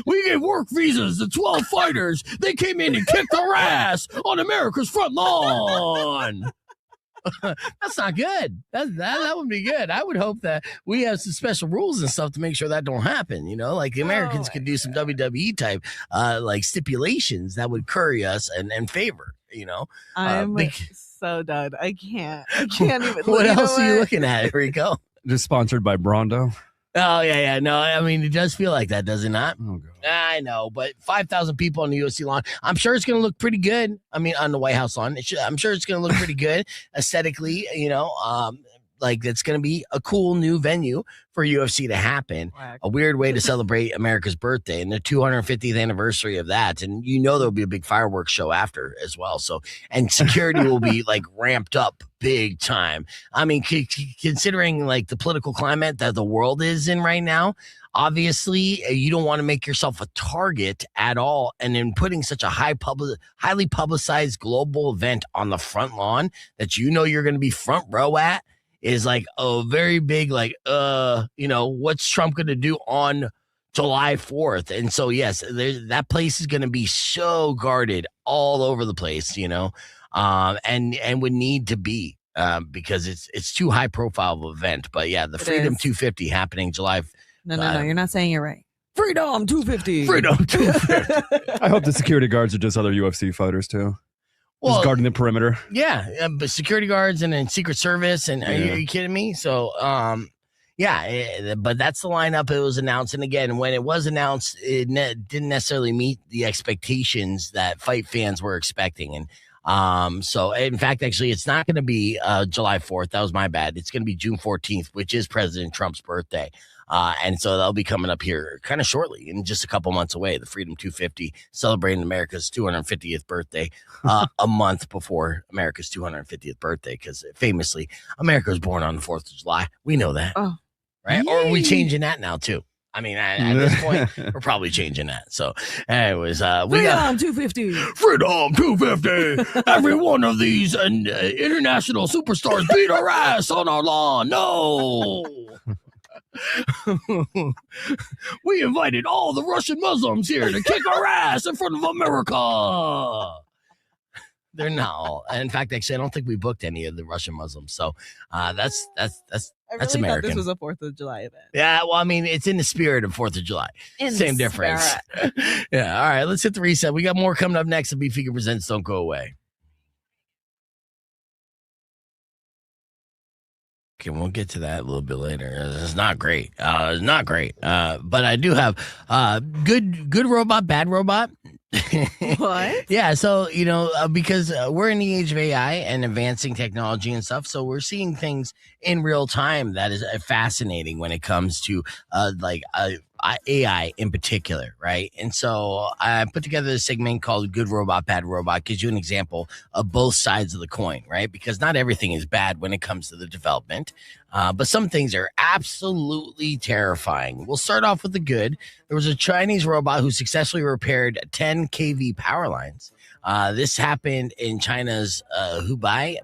We gave work visas to 12 fighters. They came in and kicked our ass on America's front lawn. That's not good. That would be good. I would hope that we have some special rules and stuff to make sure that don't happen. Like the Americans could do some WWE type like stipulations that would curry us and favor. I'm so done. I can't even. What else are you looking at, Rico? Just sponsored by Brondo. Oh, yeah. No, I mean, it does feel like that, does it not? Oh, God. I know, but 5,000 people on the UFC lawn. I'm sure it's going to look pretty good. I mean, on the White House lawn. I'm sure it's going to look pretty good aesthetically, like it's going to be a cool new venue for UFC to happen. A weird way to celebrate America's birthday and the 250th anniversary of that. And there'll be a big fireworks show after as well. So, and security will be like ramped up big time. I mean, considering like the political climate that the world is in right now, obviously you don't want to make yourself a target at all. And then putting such a highly publicized global event on the front lawn that you're going to be front row at is like a very big, like, what's Trump going to do on July 4th? And so, yes, that place is going to be so guarded all over the place, and would need to be because it's too high profile of an event. But yeah, the Freedom 250 happening July. No, you're not saying you're right. Freedom 250. Freedom 250. I hope the security guards are just other UFC fighters too. Well, just guarding the perimeter. Yeah, but security guards and then Secret Service. And are you kidding me? So, but that's the lineup. It was announced. And again, when it was announced, it didn't necessarily meet the expectations that fight fans were expecting. And so, in fact, actually, it's not going to be July 4th. That was my bad. It's going to be June 14th, which is President Trump's birthday. And so that'll be coming up here kind of shortly, in just a couple months away. The Freedom 250 celebrating America's 250th birthday a month before America's 250th birthday, because famously, America was born on the 4th of July. We know that, right? Yay. Or are we changing that now too? I mean, at this point, we're probably changing that. So, anyways, we got 250. Freedom 250. Every one of these international superstars beat our ass on our lawn. No. We invited all the Russian Muslims here to kick our ass in front of America. They're not all. In fact, actually, I don't think we booked any of the Russian Muslims. So that's American. This was a 4th of July event. Yeah, well, I mean, it's in the spirit of 4th of July. Same difference. Yeah, all right, let's hit the reset. We got more coming up next. The Beef Figure Presents. Don't go away. Okay, we'll get to that a little bit later. It's not great. But I do have good robot, bad robot. What? Yeah, so, because we're in the age of AI and advancing technology and stuff, so we're seeing things in real time that is fascinating when it comes to AI in particular, right? And so I put together a segment called Good Robot, Bad Robot. Gives you an example of both sides of the coin, right? Because not everything is bad when it comes to the development, but some things are absolutely terrifying. We'll start off with the good. There was a Chinese robot who successfully repaired 10 kV power lines. This happened in China's Hubei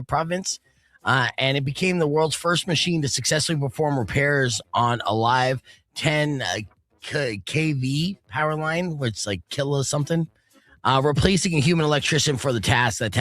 province. And it became the world's first machine to successfully perform repairs on a live 10 kV power line, which is like kilo something, replacing a human electrician for the task that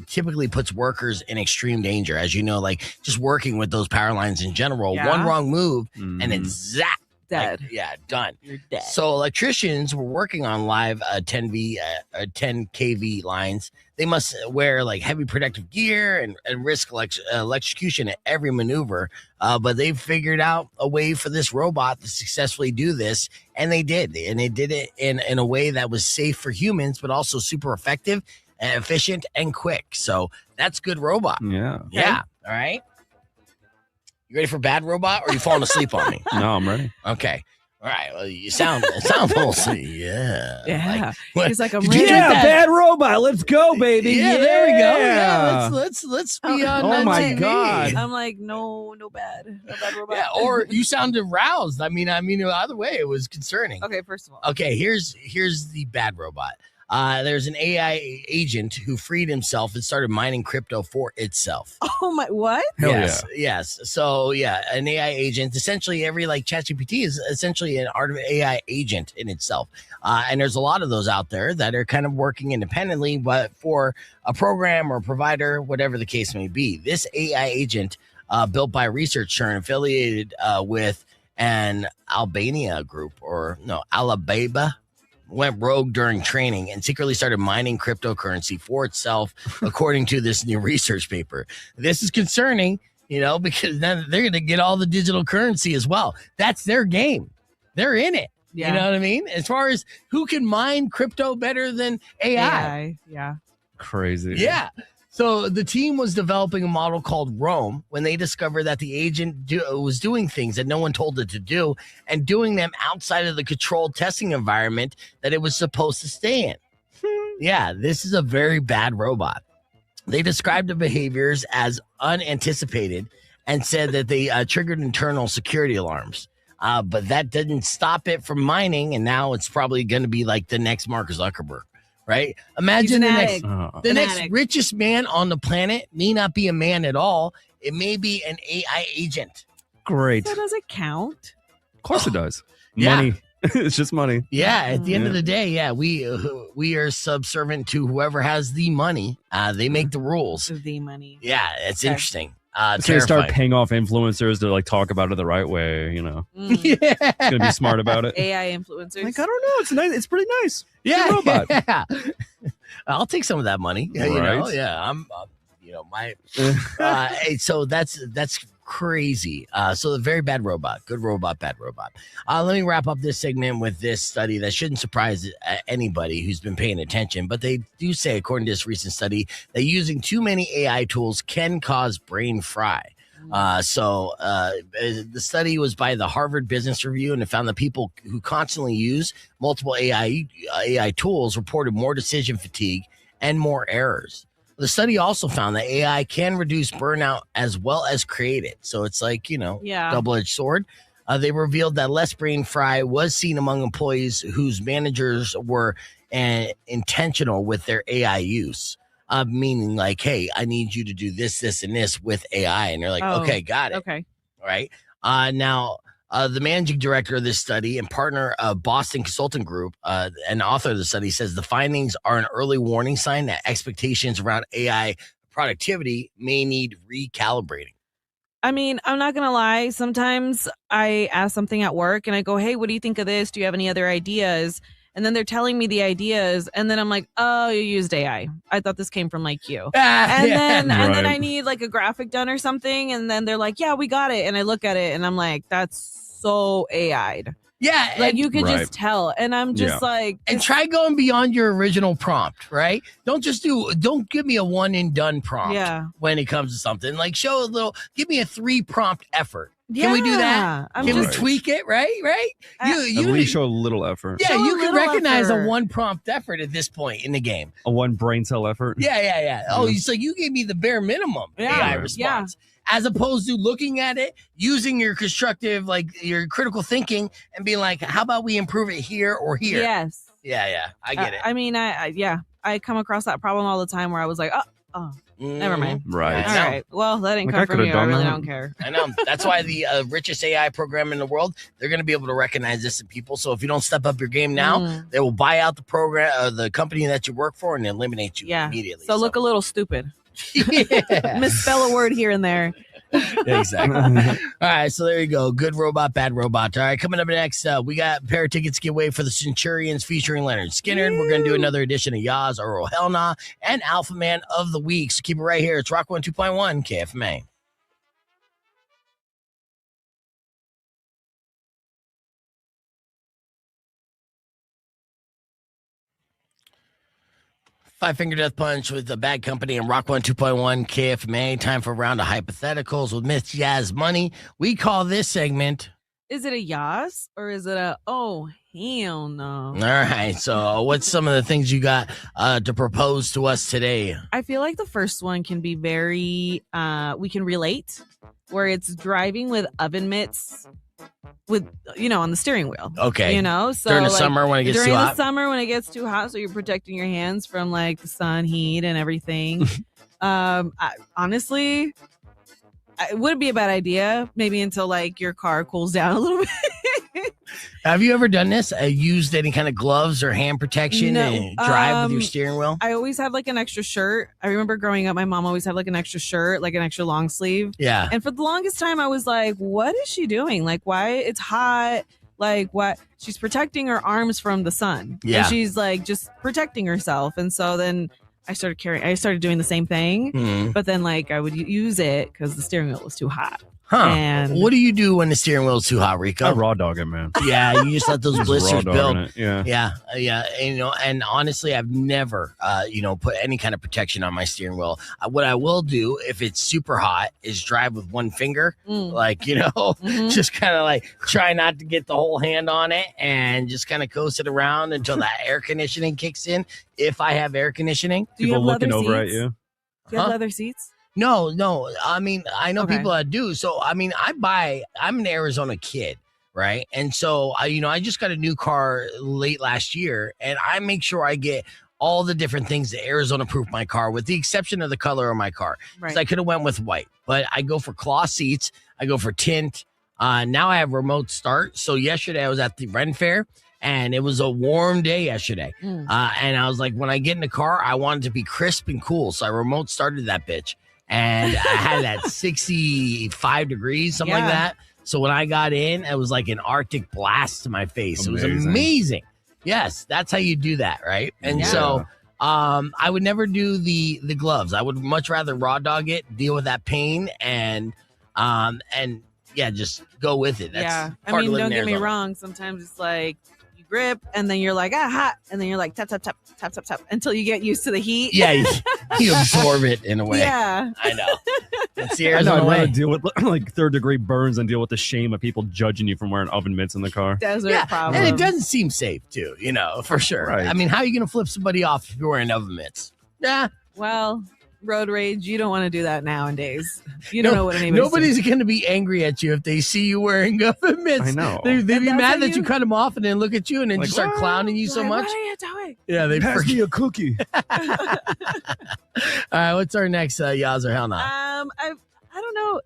typically puts workers in extreme danger. As you know, like just working with those power lines in general, one wrong move and it's zap. Dead. Done. You're dead. So electricians were working on live 10 kV lines. They must wear like heavy protective gear and risk electrocution at every maneuver. But they figured out a way for this robot to successfully do this, and they did. And they did it in a way that was safe for humans, but also super effective and efficient and quick. So that's good robot. Yeah. Yeah. All right. You ready for bad robot, or are you falling asleep on me? No, I'm ready. Okay. All right. Well, it sounds a little sleep. Yeah. Yeah. What- He's like, I'm did ready. you drink that? bad robot. Let's go, baby. Yeah, there we go. Yeah, let's be on. Oh my TV. God. I'm like, no bad. No bad robot. Yeah, or you sounded roused. I mean, either way, it was concerning. Okay, first of all. Okay, here's the bad robot. There's an AI agent who freed himself and started mining crypto for itself. Oh my, what? Yes. So an AI agent. Essentially, every like ChatGPT is essentially an art of AI agent in itself. And there's a lot of those out there that are kind of working independently, but for a program or provider, whatever the case may be. This AI agent, built by a research firm affiliated with an Albania group, Alababa, went rogue during training and secretly started mining cryptocurrency for itself, according to this new research paper. This is concerning, because then they're going to get all the digital currency as well. That's their game. They're in it. Yeah. You know what I mean? As far as who can mine crypto better than AI. Yeah. Crazy. Yeah. So the team was developing a model called Rome when they discovered that the agent was doing things that no one told it to do and doing them outside of the controlled testing environment that it was supposed to stay in. Yeah, this is a very bad robot. They described the behaviors as unanticipated and said that they triggered internal security alarms. But that didn't stop it from mining, and now it's probably going to be like the next Mark Zuckerberg. Right? Imagine the next richest man on the planet may not be a man at all. It may be an AI agent. Great. So does it count? Of course it does. Yeah. Money. It's just money. Yeah. At the end of the day, we are subservient to whoever has the money. They make the rules. The money. Yeah, it's interesting. It's gonna start paying off influencers to like talk about it the right way, It's gonna be smart about it. AI influencers. Like, I don't know. It's nice. It's pretty nice. Yeah, Good robot. Yeah. I'll take some of that money. Right. I'm so that's crazy. So the very bad robot, good robot, bad robot. Let me wrap up this segment with this study that shouldn't surprise anybody who's been paying attention, but they do say, according to this recent study, that using too many AI tools can cause brain fry. The study was by the Harvard Business Review, and it found that people who constantly use multiple AI tools reported more decision fatigue and more errors. The study also found that AI can reduce burnout as well as create it. So it's like, double-edged sword. They revealed that less brain fry was seen among employees whose managers were intentional with their AI use. Meaning like, hey, I need you to do this, this, and this with AI. And they're like, okay, got it. Okay. All right. Now, the managing director of this study and partner of Boston Consulting Group and author of the study says the findings are an early warning sign that expectations around AI productivity may need recalibrating. I mean, I'm not going to lie. Sometimes I ask something at work and I go, hey, what do you think of this? Do you have any other ideas? And then they're telling me the ideas. And then I'm like, oh, you used AI. I thought this came from like you. And then I need like a graphic done or something. And then they're like, yeah, we got it. And I look at it and I'm like, that's so AI'd. Yeah. Like you could just tell. And I'm just like. And try going beyond your original prompt, right? Don't give me a one and done prompt when it comes to something. Like give me a 3 prompt effort. Can we do that? Can we tweak it? Right? You at least show a little effort. Yeah, you can recognize a 1 prompt effort at this point in the game. A 1 brain cell effort. Yeah. Oh, so you gave me the bare minimum AI response. As opposed to looking at it, using your constructive, like your critical thinking and being like, how about we improve it here or here? Yes. Yeah. I get it. I mean, I come across that problem all the time where I was like, never mind. Right. All right. Well, that didn't come from you. I really don't care. I know. That's why the richest AI program in the world, they're going to be able to recognize this in people. So if you don't step up your game now, they will buy out the program, the company that you work for, and eliminate you immediately. So look a little stupid. Misspell a word here and there. Yeah, exactly. All right, so there you go. Good robot, bad robot. All right, coming up next, we got a pair of tickets to give away for the Centurions featuring Leonard Skinner. We're going to do another edition of Yas or Hell Nah and Alpha Man of the Week. So keep it right here. It's Rock 102.1 KFMA. Five Finger Death Punch with the Bad Company and Rock 102.1 KFMA. Time for a round of hypotheticals with Miss Yas Money. We call this segment. Is it a Yass or is it a, oh, hell no? All right. So what's some of the things you got to propose to us today? I feel like the first one can be very, we can relate, where it's driving with oven mitts with, on the steering wheel. Okay. So during the summer when it gets too hot. During the summer when it gets too hot, so you're protecting your hands from like the sun, heat, and everything. Honestly, it would be a bad idea, maybe until like your car cools down a little bit. Have you ever done this? Used any kind of gloves or hand protection to drive with your steering wheel? I always had like an extra shirt. I remember growing up, my mom always had like an extra shirt, like an extra long sleeve. Yeah. And for the longest time, I was like, what is she doing? Like, why? It's hot. Like, what? She's protecting her arms from the sun. Yeah. And she's like just protecting herself. And so then I started doing the same thing. But then like I would use it because the steering wheel was too hot. Huh. And what do you do when the steering wheel is too hot, Rico? I raw dog it, man. Yeah, you just let those blisters build. It. Yeah. Yeah. And honestly, I've never, put any kind of protection on my steering wheel. What I will do if it's super hot is drive with one finger, just kind of like try not to get the whole hand on it and just kind of coast it around until that air conditioning kicks in. If I have air conditioning, people looking over at you. Do you have leather seats? No. I mean, I know people that do. So, I mean, I'm an Arizona kid, right? And so, I just got a new car late last year, and I make sure I get all the different things that Arizona proof my car, with the exception of the color of my car. Right. So I could have went with white, but I go for cloth seats. I go for tint. Now I have remote start. So yesterday I was at the Ren Fair, and it was a warm day yesterday. And I was like, when I get in the car, I want it to be crisp and cool. So I remote started that bitch. And I had that 65 degrees, something like that. So when I got in, it was like an Arctic blast to my face. Amazing. It was amazing. Yes, that's how you do that, right? And so I would never do the gloves. I would much rather raw dog it, deal with that pain, and just go with it. That's I mean, don't get me wrong. Sometimes it's like you grip, and then you're like, hot, and then you're like tap tap tap tap tap tap until you get used to the heat. Yeah, you absorb it in a way. Yeah, I know. It's the I know. Arizona I'd rather way. deal with like third-degree burns and deal with the shame of people judging you from wearing oven mitts in the car. Desert problems. And it doesn't seem safe too, for sure. Right. I mean, how are you going to flip somebody off if you're wearing oven mitts? Yeah. Well, road rage, you don't want to do that nowadays. You don't know what anybody's Nobody's going to be angry at you if they see you wearing oven mitts. I know. They'd be that's mad how that you cut them off and then look at you and then Like, just start clowning you so much. What are you doing? Yeah, they Pass forget. me a cookie. All right, what's our next Yas or Hell Nah? I don't know.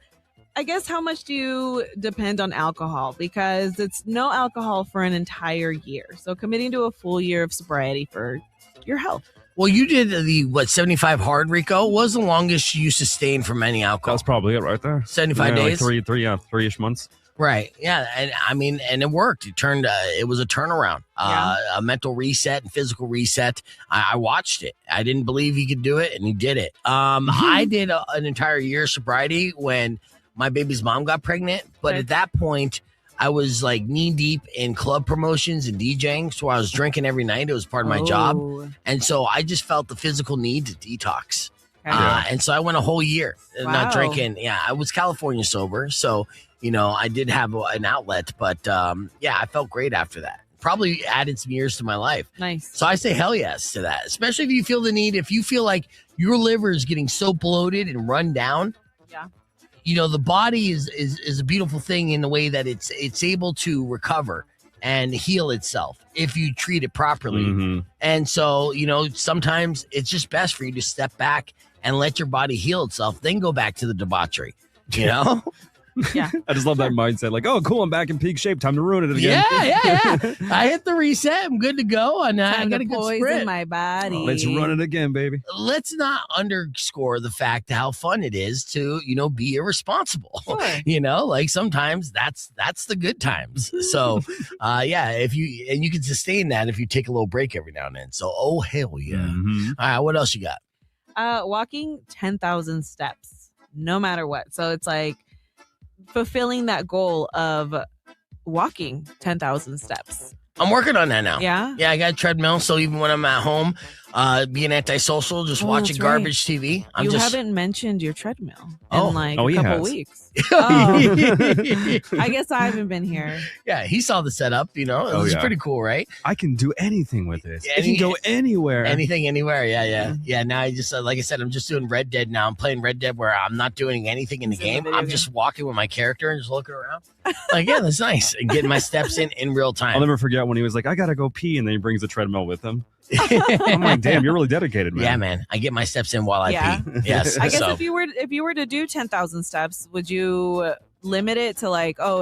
I guess how much do you depend on alcohol? Because it's no alcohol for an entire year. So committing to a full year of sobriety for your health. Well, you did the 75 hard, Rico? What was the longest you sustained from any alcohol? That's probably it right there. 75 days? Like three-ish months. Right. Yeah. And I mean, and it worked. It was a turnaround, a mental reset and physical reset. I watched it. I didn't believe he could do it, and he did it. I did an entire year sobriety when my baby's mom got pregnant. But at that point, I was like knee deep in club promotions and DJing. So I was drinking every night. It was part of my job. And so I just felt the physical need to detox. And so I went a whole year not drinking. Yeah, I was California sober. So, I did have an outlet. But I felt great after that. Probably added some years to my life. Nice. So I say hell yes to that, especially if you feel the need. If you feel like your liver is getting so bloated and run down. Yeah. The body is a beautiful thing in the way that it's able to recover and heal itself if you treat it properly. Mm-hmm. And so, sometimes it's just best for you to step back and let your body heal itself, then go back to the debauchery, Yeah. I just love that mindset. Like, oh, cool, I'm back in peak shape. Time to ruin it again. Yeah. I hit the reset. I'm good to go. And I Time got to a good poison sprint. my body. Let's run it again, baby. Let's not underscore the fact how fun it is to, be irresponsible. Sure. Like sometimes that's the good times. So, if you can sustain that if you take a little break every now and then. So, oh hell yeah. Mhm. All right, what else you got? Walking 10,000 steps, no matter what. So it's like fulfilling that goal of walking 10,000 steps. I'm working on that now. Yeah? Yeah, I got a treadmill. So even when I'm at home, being antisocial, just watching that's right. garbage TV. You haven't mentioned your treadmill in Oh, a he couple has. weeks. I guess I haven't been here. Yeah, he saw the setup, It was pretty cool, right? I can do anything with this. I can go anywhere. Anything, anywhere. Yeah. Yeah, now I just, like I said, I'm just doing Red Dead now. I'm playing Red Dead where I'm not doing anything in the game. I'm just walking with my character and just looking around. Like, yeah, that's nice. And getting my steps in real time. I'll never forget when he was like, I got to go pee. And then he brings the treadmill with him. I'm like, damn, you're really dedicated, man. Yeah, man. I get my steps in while I pee. Yes. I guess if you were to do 10,000 steps, would you limit it to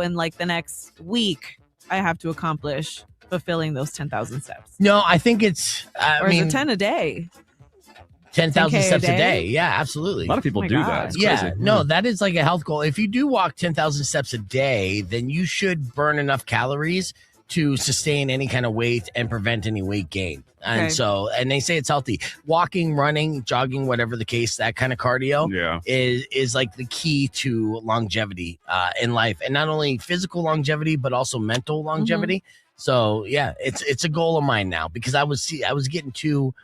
in the next week I have to accomplish fulfilling those 10,000 steps? No, I think it's is it 10 a day? 10,000 10K steps a day. Yeah, absolutely. A lot of people do that. It's Yeah, crazy. no, that is like a health goal. If you do walk 10,000 steps a day, then you should burn enough calories to sustain any kind of weight and prevent any weight gain. And and they say it's healthy. Walking, running, jogging, whatever the case, that kind of cardio is like the key to longevity in life. And not only physical longevity, but also mental longevity. So yeah, it's a goal of mine now because I was getting too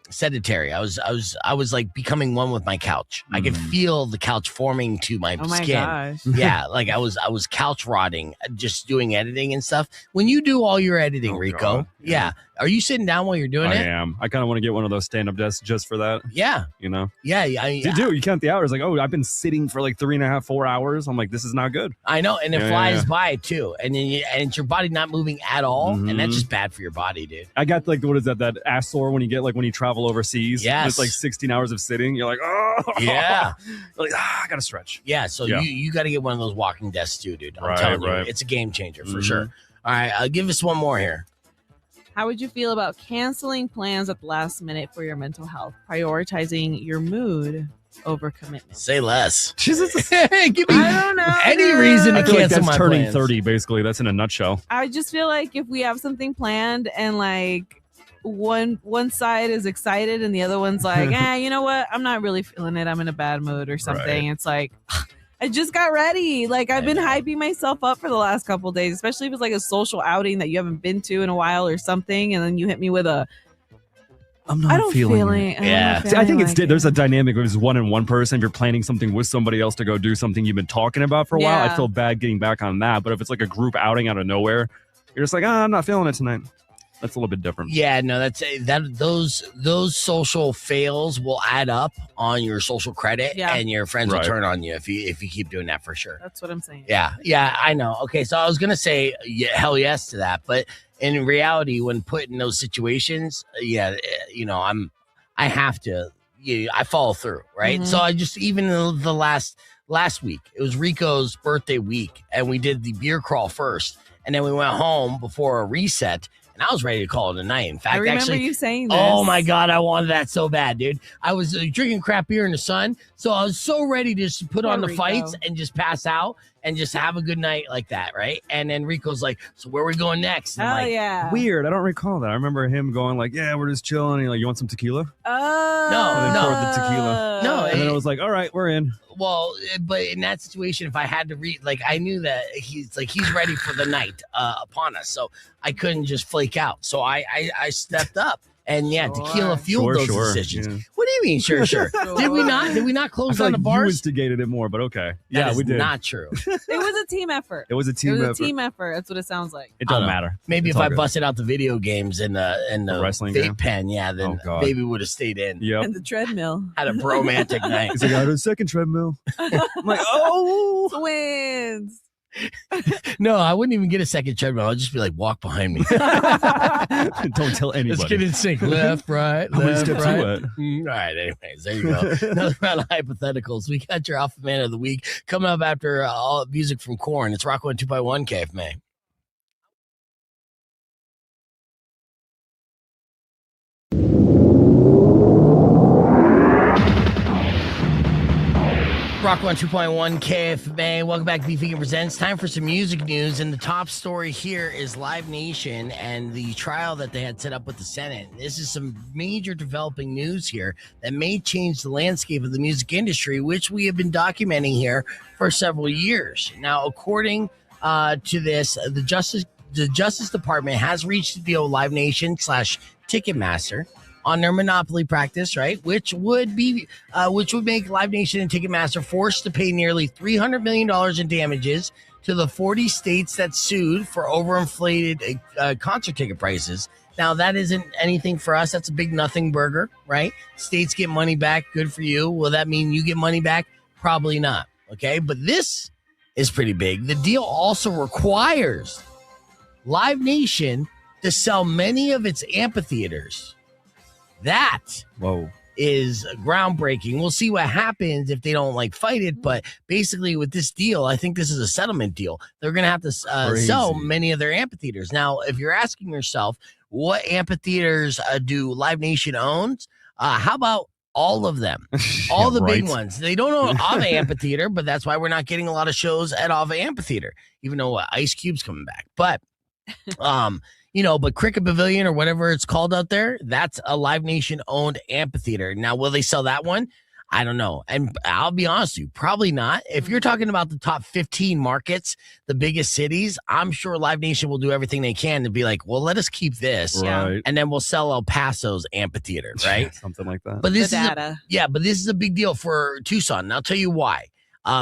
sedentary. I was like becoming one with my couch. I could feel the couch forming to my skin. Gosh. Yeah, like I was couch rotting just doing editing and stuff. When you do all your editing, Rico, God. yeah. Are you sitting down while you're doing it? I am. I kind of want to get one of those stand-up desks just for that. Yeah. Yeah. You do. You count the hours. Like, oh, I've been sitting for like 3.5, 4 hours. I'm like, this is not good. I know, and it flies by too, and then it's your body not moving at all, and that's just bad for your body, dude. I got like, what is that ass sore when you get like when you travel overseas? Yes. It's like 16 hours of sitting. You're like, oh. Yeah. You're like, I got to stretch. Yeah, so you got to get one of those walking desks too, dude. I'm telling you, it's a game changer for sure. All right, give us one more here. How would you feel about canceling plans at the last minute for your mental health, prioritizing your mood over commitment? Say less. Jesus. Give me I don't know. any reason to I feel like cancel that's my turning plans. 30, basically. That's in a nutshell. I just feel like if we have something planned and like one side is excited and the other one's like, you know what? I'm not really feeling it. I'm in a bad mood or something. Right. It's like, I just got ready. Like I've been hyping myself up for the last couple of days, especially if it's like a social outing that you haven't been to in a while or something. And then you hit me with a, I'm not feeling it. Yeah. See, I think there's a dynamic of one person. If you're planning something with somebody else to go do something you've been talking about for a while, I feel bad getting back on that. But if it's like a group outing out of nowhere, you're just like, I'm not feeling it tonight. That's a little bit different. Yeah, no, those social fails will add up on your social credit, and your friends will turn on you if you keep doing that for sure. That's what I'm saying. Yeah, I know. Okay, so I was gonna say hell yes to that, but in reality, when put in those situations, I have to. I follow through, right? Mm-hmm. So I just even the last week, it was Rico's birthday week, and we did the beer crawl first, and then we went home before a reset. And I was ready to call it a night. In fact, I remember you saying this. Oh my God, I wanted that so bad, dude. I was drinking crap beer in the sun. So I was so ready to just put on the fights and just pass out and just have a good night like that, right? And then Rico's like, so where are we going next? And I'm like, yeah. Weird. I don't recall that. I remember him going like, yeah, we're just chilling. And like, you want some tequila? Oh. And then poured the tequila. No. And then I was like, all right, we're in. Well, but in that situation, if I had to read, like, I knew that he's ready for the night upon us. So I couldn't just flake out. So I stepped up. And tequila fueled those decisions. Yeah. What do you mean? Sure. Did we not close down the bars? You instigated it more, but okay. That we did. Not true. It was a team effort. It was a team effort. That's what it sounds like. It don't matter. Maybe it's if all I good. busted out the video games and the wrestling vape game? pen, then maybe would have stayed in. Yep. And the treadmill. Had a bromantic night. He's like, I had a second treadmill. I'm like, oh. Twins. No, I wouldn't even get a second treadmill. I'd just be like, walk behind me. Don't tell anybody. Let's get in sync. Left, right, How many left, steps right. you at? All right, anyways, there you go. Another round of hypotheticals. We got your Alpha Man of the Week coming up after all music from Korn. It's Rock 102.1 KFMA. Rock 102.1 KFMA. Welcome back to Beef Vegan Presents. Time for some music news. And the top story here is Live Nation and the trial that they had set up with the Senate. This is some major developing news here that may change the landscape of the music industry, which we have been documenting here for several years. Now, according to this, the Justice Department has reached a deal with Live Nation / Ticketmaster on their monopoly practice, right? Which would make Live Nation and Ticketmaster forced to pay nearly $300 million in damages to the 40 states that sued for overinflated concert ticket prices. Now, that isn't anything for us. That's a big nothing burger, right? States get money back. Good for you. Will that mean you get money back? Probably not. Okay. But this is pretty big. The deal also requires Live Nation to sell many of its amphitheaters. That is groundbreaking. We'll see what happens if they don't fight it. But basically with this deal, I think this is a settlement deal. They're going to have to sell many of their amphitheaters. Now, if you're asking yourself, what amphitheaters do Live Nation owns? How about all of them? All the big ones. They don't own Ava Amphitheater, but that's why we're not getting a lot of shows at Ava Amphitheater, even though Ice Cube's coming back. But but Cricket Pavilion or whatever it's called out there, that's a Live Nation owned amphitheater. Now, will they sell that one? I don't know. And I'll be honest with you, probably not. If you're talking about the top 15 markets, the biggest cities, I'm sure Live Nation will do everything they can to be like, well, let us keep this. Right. And then we'll sell El Paso's amphitheater, right? Something like that. But this is a big deal for Tucson. And I'll tell you why.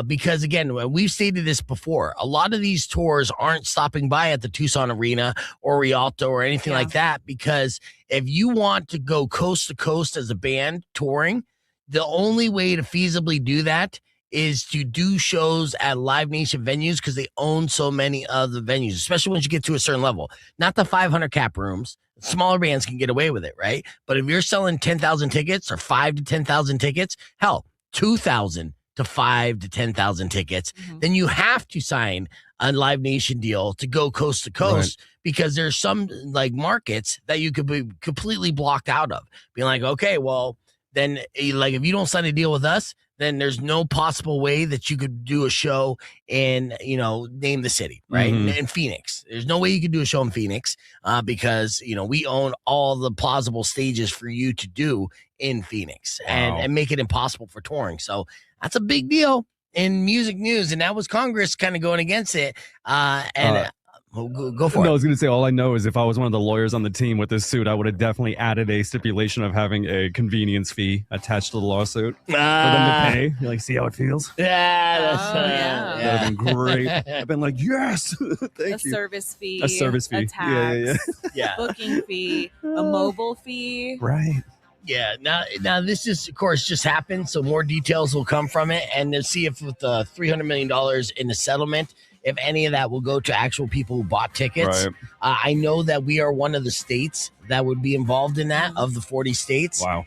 Because again, we've stated this before, a lot of these tours aren't stopping by at the Tucson Arena or Rialto or anything like that. Because if you want to go coast to coast as a band touring, the only way to feasibly do that is to do shows at Live Nation venues because they own so many of the venues, especially once you get to a certain level. Not the 500 cap rooms. Smaller bands can get away with it, right? But if you're selling 10,000 tickets or 5 to 10,000 tickets, hell, 2,000 to 5 to 10,000 tickets, then you have to sign a Live Nation deal to go coast to coast because there's some markets that you could be completely blocked out of. Being like, okay, well, then if you don't sign a deal with us, then there's no possible way that you could do a show in, name the city, right? In Phoenix. There's no way you could do a show in Phoenix because, we own all the plausible stages for you to do in Phoenix and make it impossible for touring. So that's a big deal in music news. And that was Congress kind of going against it. Go for it. No, I was going to say, all I know is if I was one of the lawyers on the team with this suit, I would have definitely added a stipulation of having a convenience fee attached to the lawsuit for them to pay. You see how it feels? Yeah, that would have been great. I've been like, yes, thank you. Service fee. A service fee. A tax. Yeah. Booking fee. A mobile fee. Right. Yeah. Now this is, of course, just happened. So more details will come from it. And to see if with the $300 million in the settlement, if any of that will go to actual people who bought tickets. Right. I know that we are one of the states that would be involved in that of the 40 states. Wow.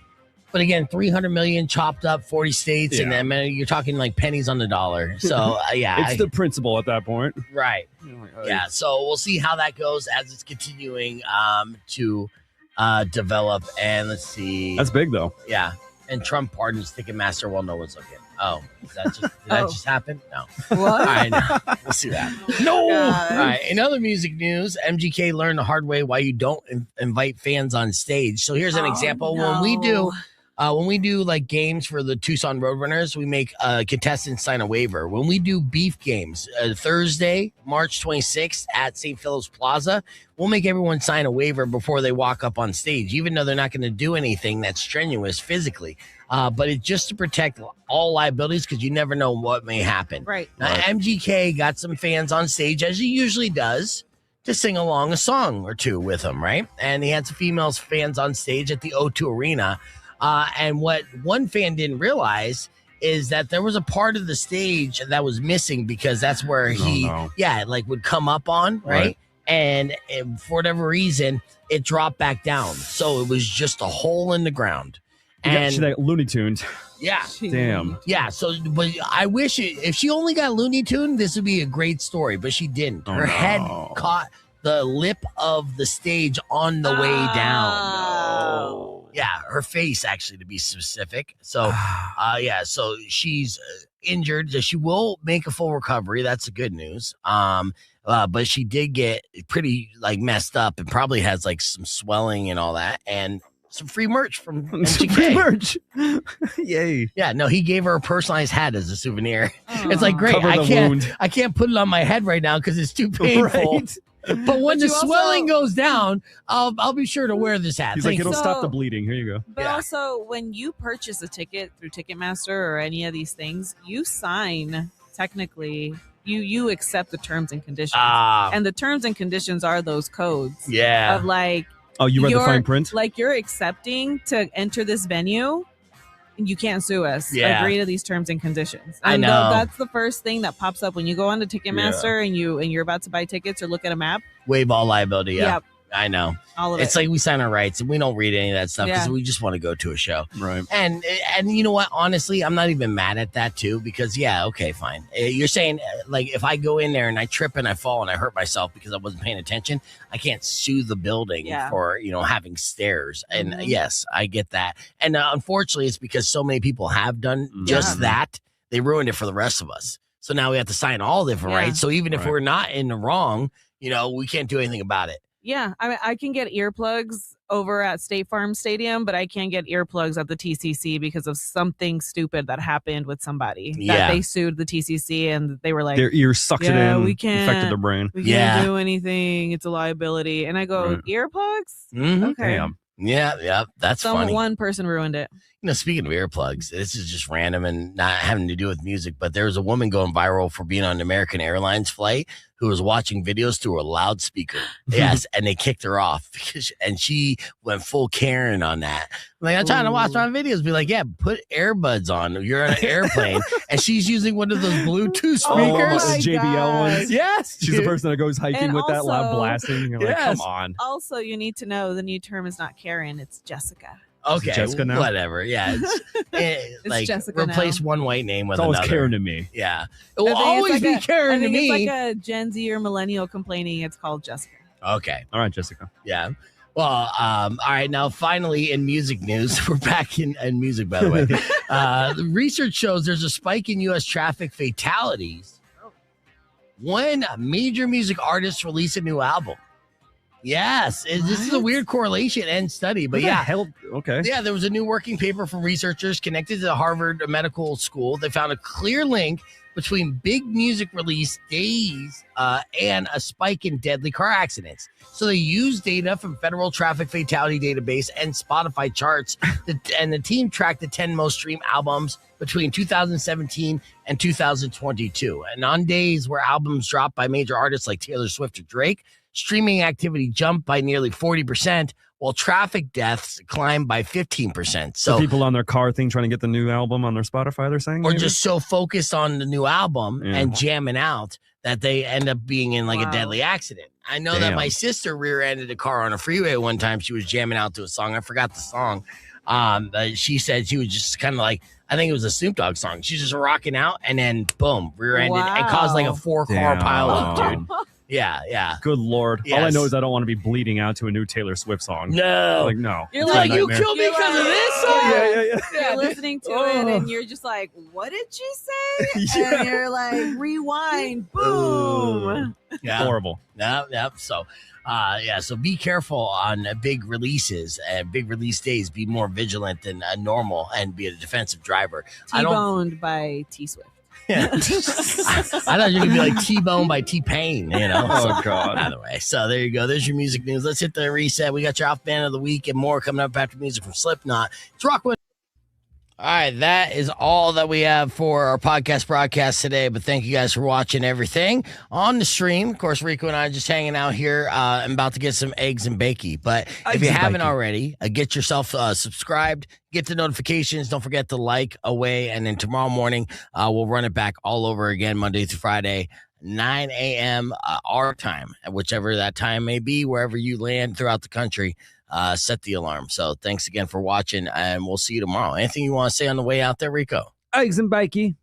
But again, 300 million chopped up 40 states. And then you're talking pennies on the dollar. So it's the principle at that point. Right. Yeah. So we'll see how that goes as it's continuing to develop. And let's see. That's big though. Yeah. And Trump pardons Ticketmaster while no one's looking. Oh, did that just happen? No. What? All right, no. We'll see that. No. All right. In other music news, MGK learned the hard way why you don't invite fans on stage. So here's an example. No. When we do games for the Tucson Roadrunners, we make contestants sign a waiver. When we do beef games, Thursday, March 26th at St. Philip's Plaza, we'll make everyone sign a waiver before they walk up on stage, even though they're not going to do anything that's strenuous physically. But it's just to protect all liabilities because you never know what may happen. Right. Now, MGK got some fans on stage, as he usually does, to sing along a song or two with him, right? And he had some female fans on stage at the O2 Arena. And what one fan didn't realize is that there was a part of the stage that was missing because that's where he, like would come up on, right? And for whatever reason, it dropped back down. So it was just a hole in the ground. And she got Looney Tunes. Yeah. Damn. Yeah. So, but I wish if she only got Looney Tune, this would be a great story, but she didn't. Her head caught the lip of the stage on the way down. Yeah, her face, actually, to be specific. So, so she's injured. She will make a full recovery. That's the good news. But she did get pretty messed up and probably has some swelling and all that, and some free merch from MGK. Free merch. Yay. Yeah, no, he gave her a personalized hat as a souvenir. It's great. Cover the wound. I can't put it on my head right now because it's too painful. Right. But when the swelling goes down, I'll be sure to wear this hat. He's it'll stop the bleeding. Here you go. But also, when you purchase a ticket through Ticketmaster or any of these things, you sign, technically, you accept the terms and conditions. And the terms and conditions are those codes. Yeah. Of oh, you read the fine print? You're accepting to enter this venue. You can't sue us. Yeah. Agree to these terms and conditions. I And know. that's the first thing that pops up when you go on to Ticketmaster and you're about to buy tickets or look at a map. Waive all liability. Yeah. Yep. I know. All of It's it. we sign our rights and we don't read any of that stuff because Yeah. we just want to go to a show. Right. And you know what? Honestly, I'm not even mad at that too because okay, fine. You're saying if I go in there and I trip and I fall and I hurt myself because I wasn't paying attention, I can't sue the building for having stairs. And yes, I get that. And unfortunately, it's because so many people have done just that. They ruined it for the rest of us. So now we have to sign all different rights. So even if we're not in the wrong, we can't do anything about it. Yeah, I mean, I can get earplugs over at State Farm Stadium, but I can't get earplugs at the TCC because of something stupid that happened with somebody. That they sued the TCC and they were like, their ear sucks it in, we can't, infected their brain. We can't do anything. It's a liability. And I go, earplugs? Okay. Damn. Yeah, that's funny. One person ruined it. Speaking of earplugs, this is just random and not having to do with music, but there was a woman going viral for being on an American Airlines flight who was watching videos through a loudspeaker. Yes, and they kicked her off and she went full Karen on that. I'm trying to watch my videos, be like, yeah, put earbuds on. You're on an airplane, and she's using one of those Bluetooth speakers. JBL ones. Yes, she's the person that goes hiking And with that loud also- blasting. You're like, come on. Also, you need to know the new term is not Karen, it's Jessica. Okay, Jessica now? whatever. Yeah, it's Jessica replace now. one white name with It's always another. Karen to me. Yeah, it I will think it's always be I Karen to think me. it's like a Gen Z or millennial complaining. It's called Jessica. Okay. All right, Jessica. Yeah. Well, all right. Now, finally, in music news, we're back in music, by the way. The research shows there's a spike in U.S. traffic fatalities when major music artists release a new album. Yes, this is a weird correlation and study, but What the hell? Okay. Yeah, there was a new working paper from researchers connected to the Harvard Medical School. They found a clear link between big music release days and a spike in deadly car accidents. So they used data from Federal Traffic Fatality Database and Spotify charts, and the team tracked the 10 most streamed albums between 2017 and 2022. And on days where albums dropped by major artists like Taylor Swift or Drake, streaming activity jumped by nearly 40%, while traffic deaths climbed by 15%. So people on their car thing trying to get the new album on their Spotify, they're saying? Or maybe? just so focused on the new album and jamming out that they end up being in a deadly accident. I know that my sister rear-ended a car on a freeway one time. She was jamming out to a song. I forgot the song. But she said she was just kind of I think it was a Snoop Dogg song. She's just rocking out and then boom, rear-ended and caused a 4-car pileup, dude. Yeah. Good Lord. Yes. All I know is I don't want to be bleeding out to a new Taylor Swift song. No. No. You're It's a like, you nightmare. killed me because of this song? Yeah. You're listening to it and you're just like, what did she say? Yeah. And you're like, rewind, boom. Yeah. Horrible. Yep. So, so be careful on big releases and big release days. Be more vigilant than normal and be a defensive driver. T-boned by T-Swift. Yeah. I thought you were going to be like T-Bone by T-Pain, Oh, God. By the way. So there you go. There's your music news. Let's hit the reset. We got your off band of the week and more coming up after music from Slipknot. It's Rock with. All right, that is all that we have for our podcast broadcast today. But thank you guys for watching everything on the stream. Of course, Rico and I are just hanging out here. I'm about to get some eggs and bakey. But if you haven't already, get yourself subscribed, get the notifications. Don't forget to like away. And then tomorrow morning, we'll run it back all over again, Monday through Friday, 9 a.m. Our time, whichever that time may be, wherever you land throughout the country. Set the alarm. So thanks again for watching, and we'll see you tomorrow. Anything you want to say on the way out there, Rico? Eggs and bakey.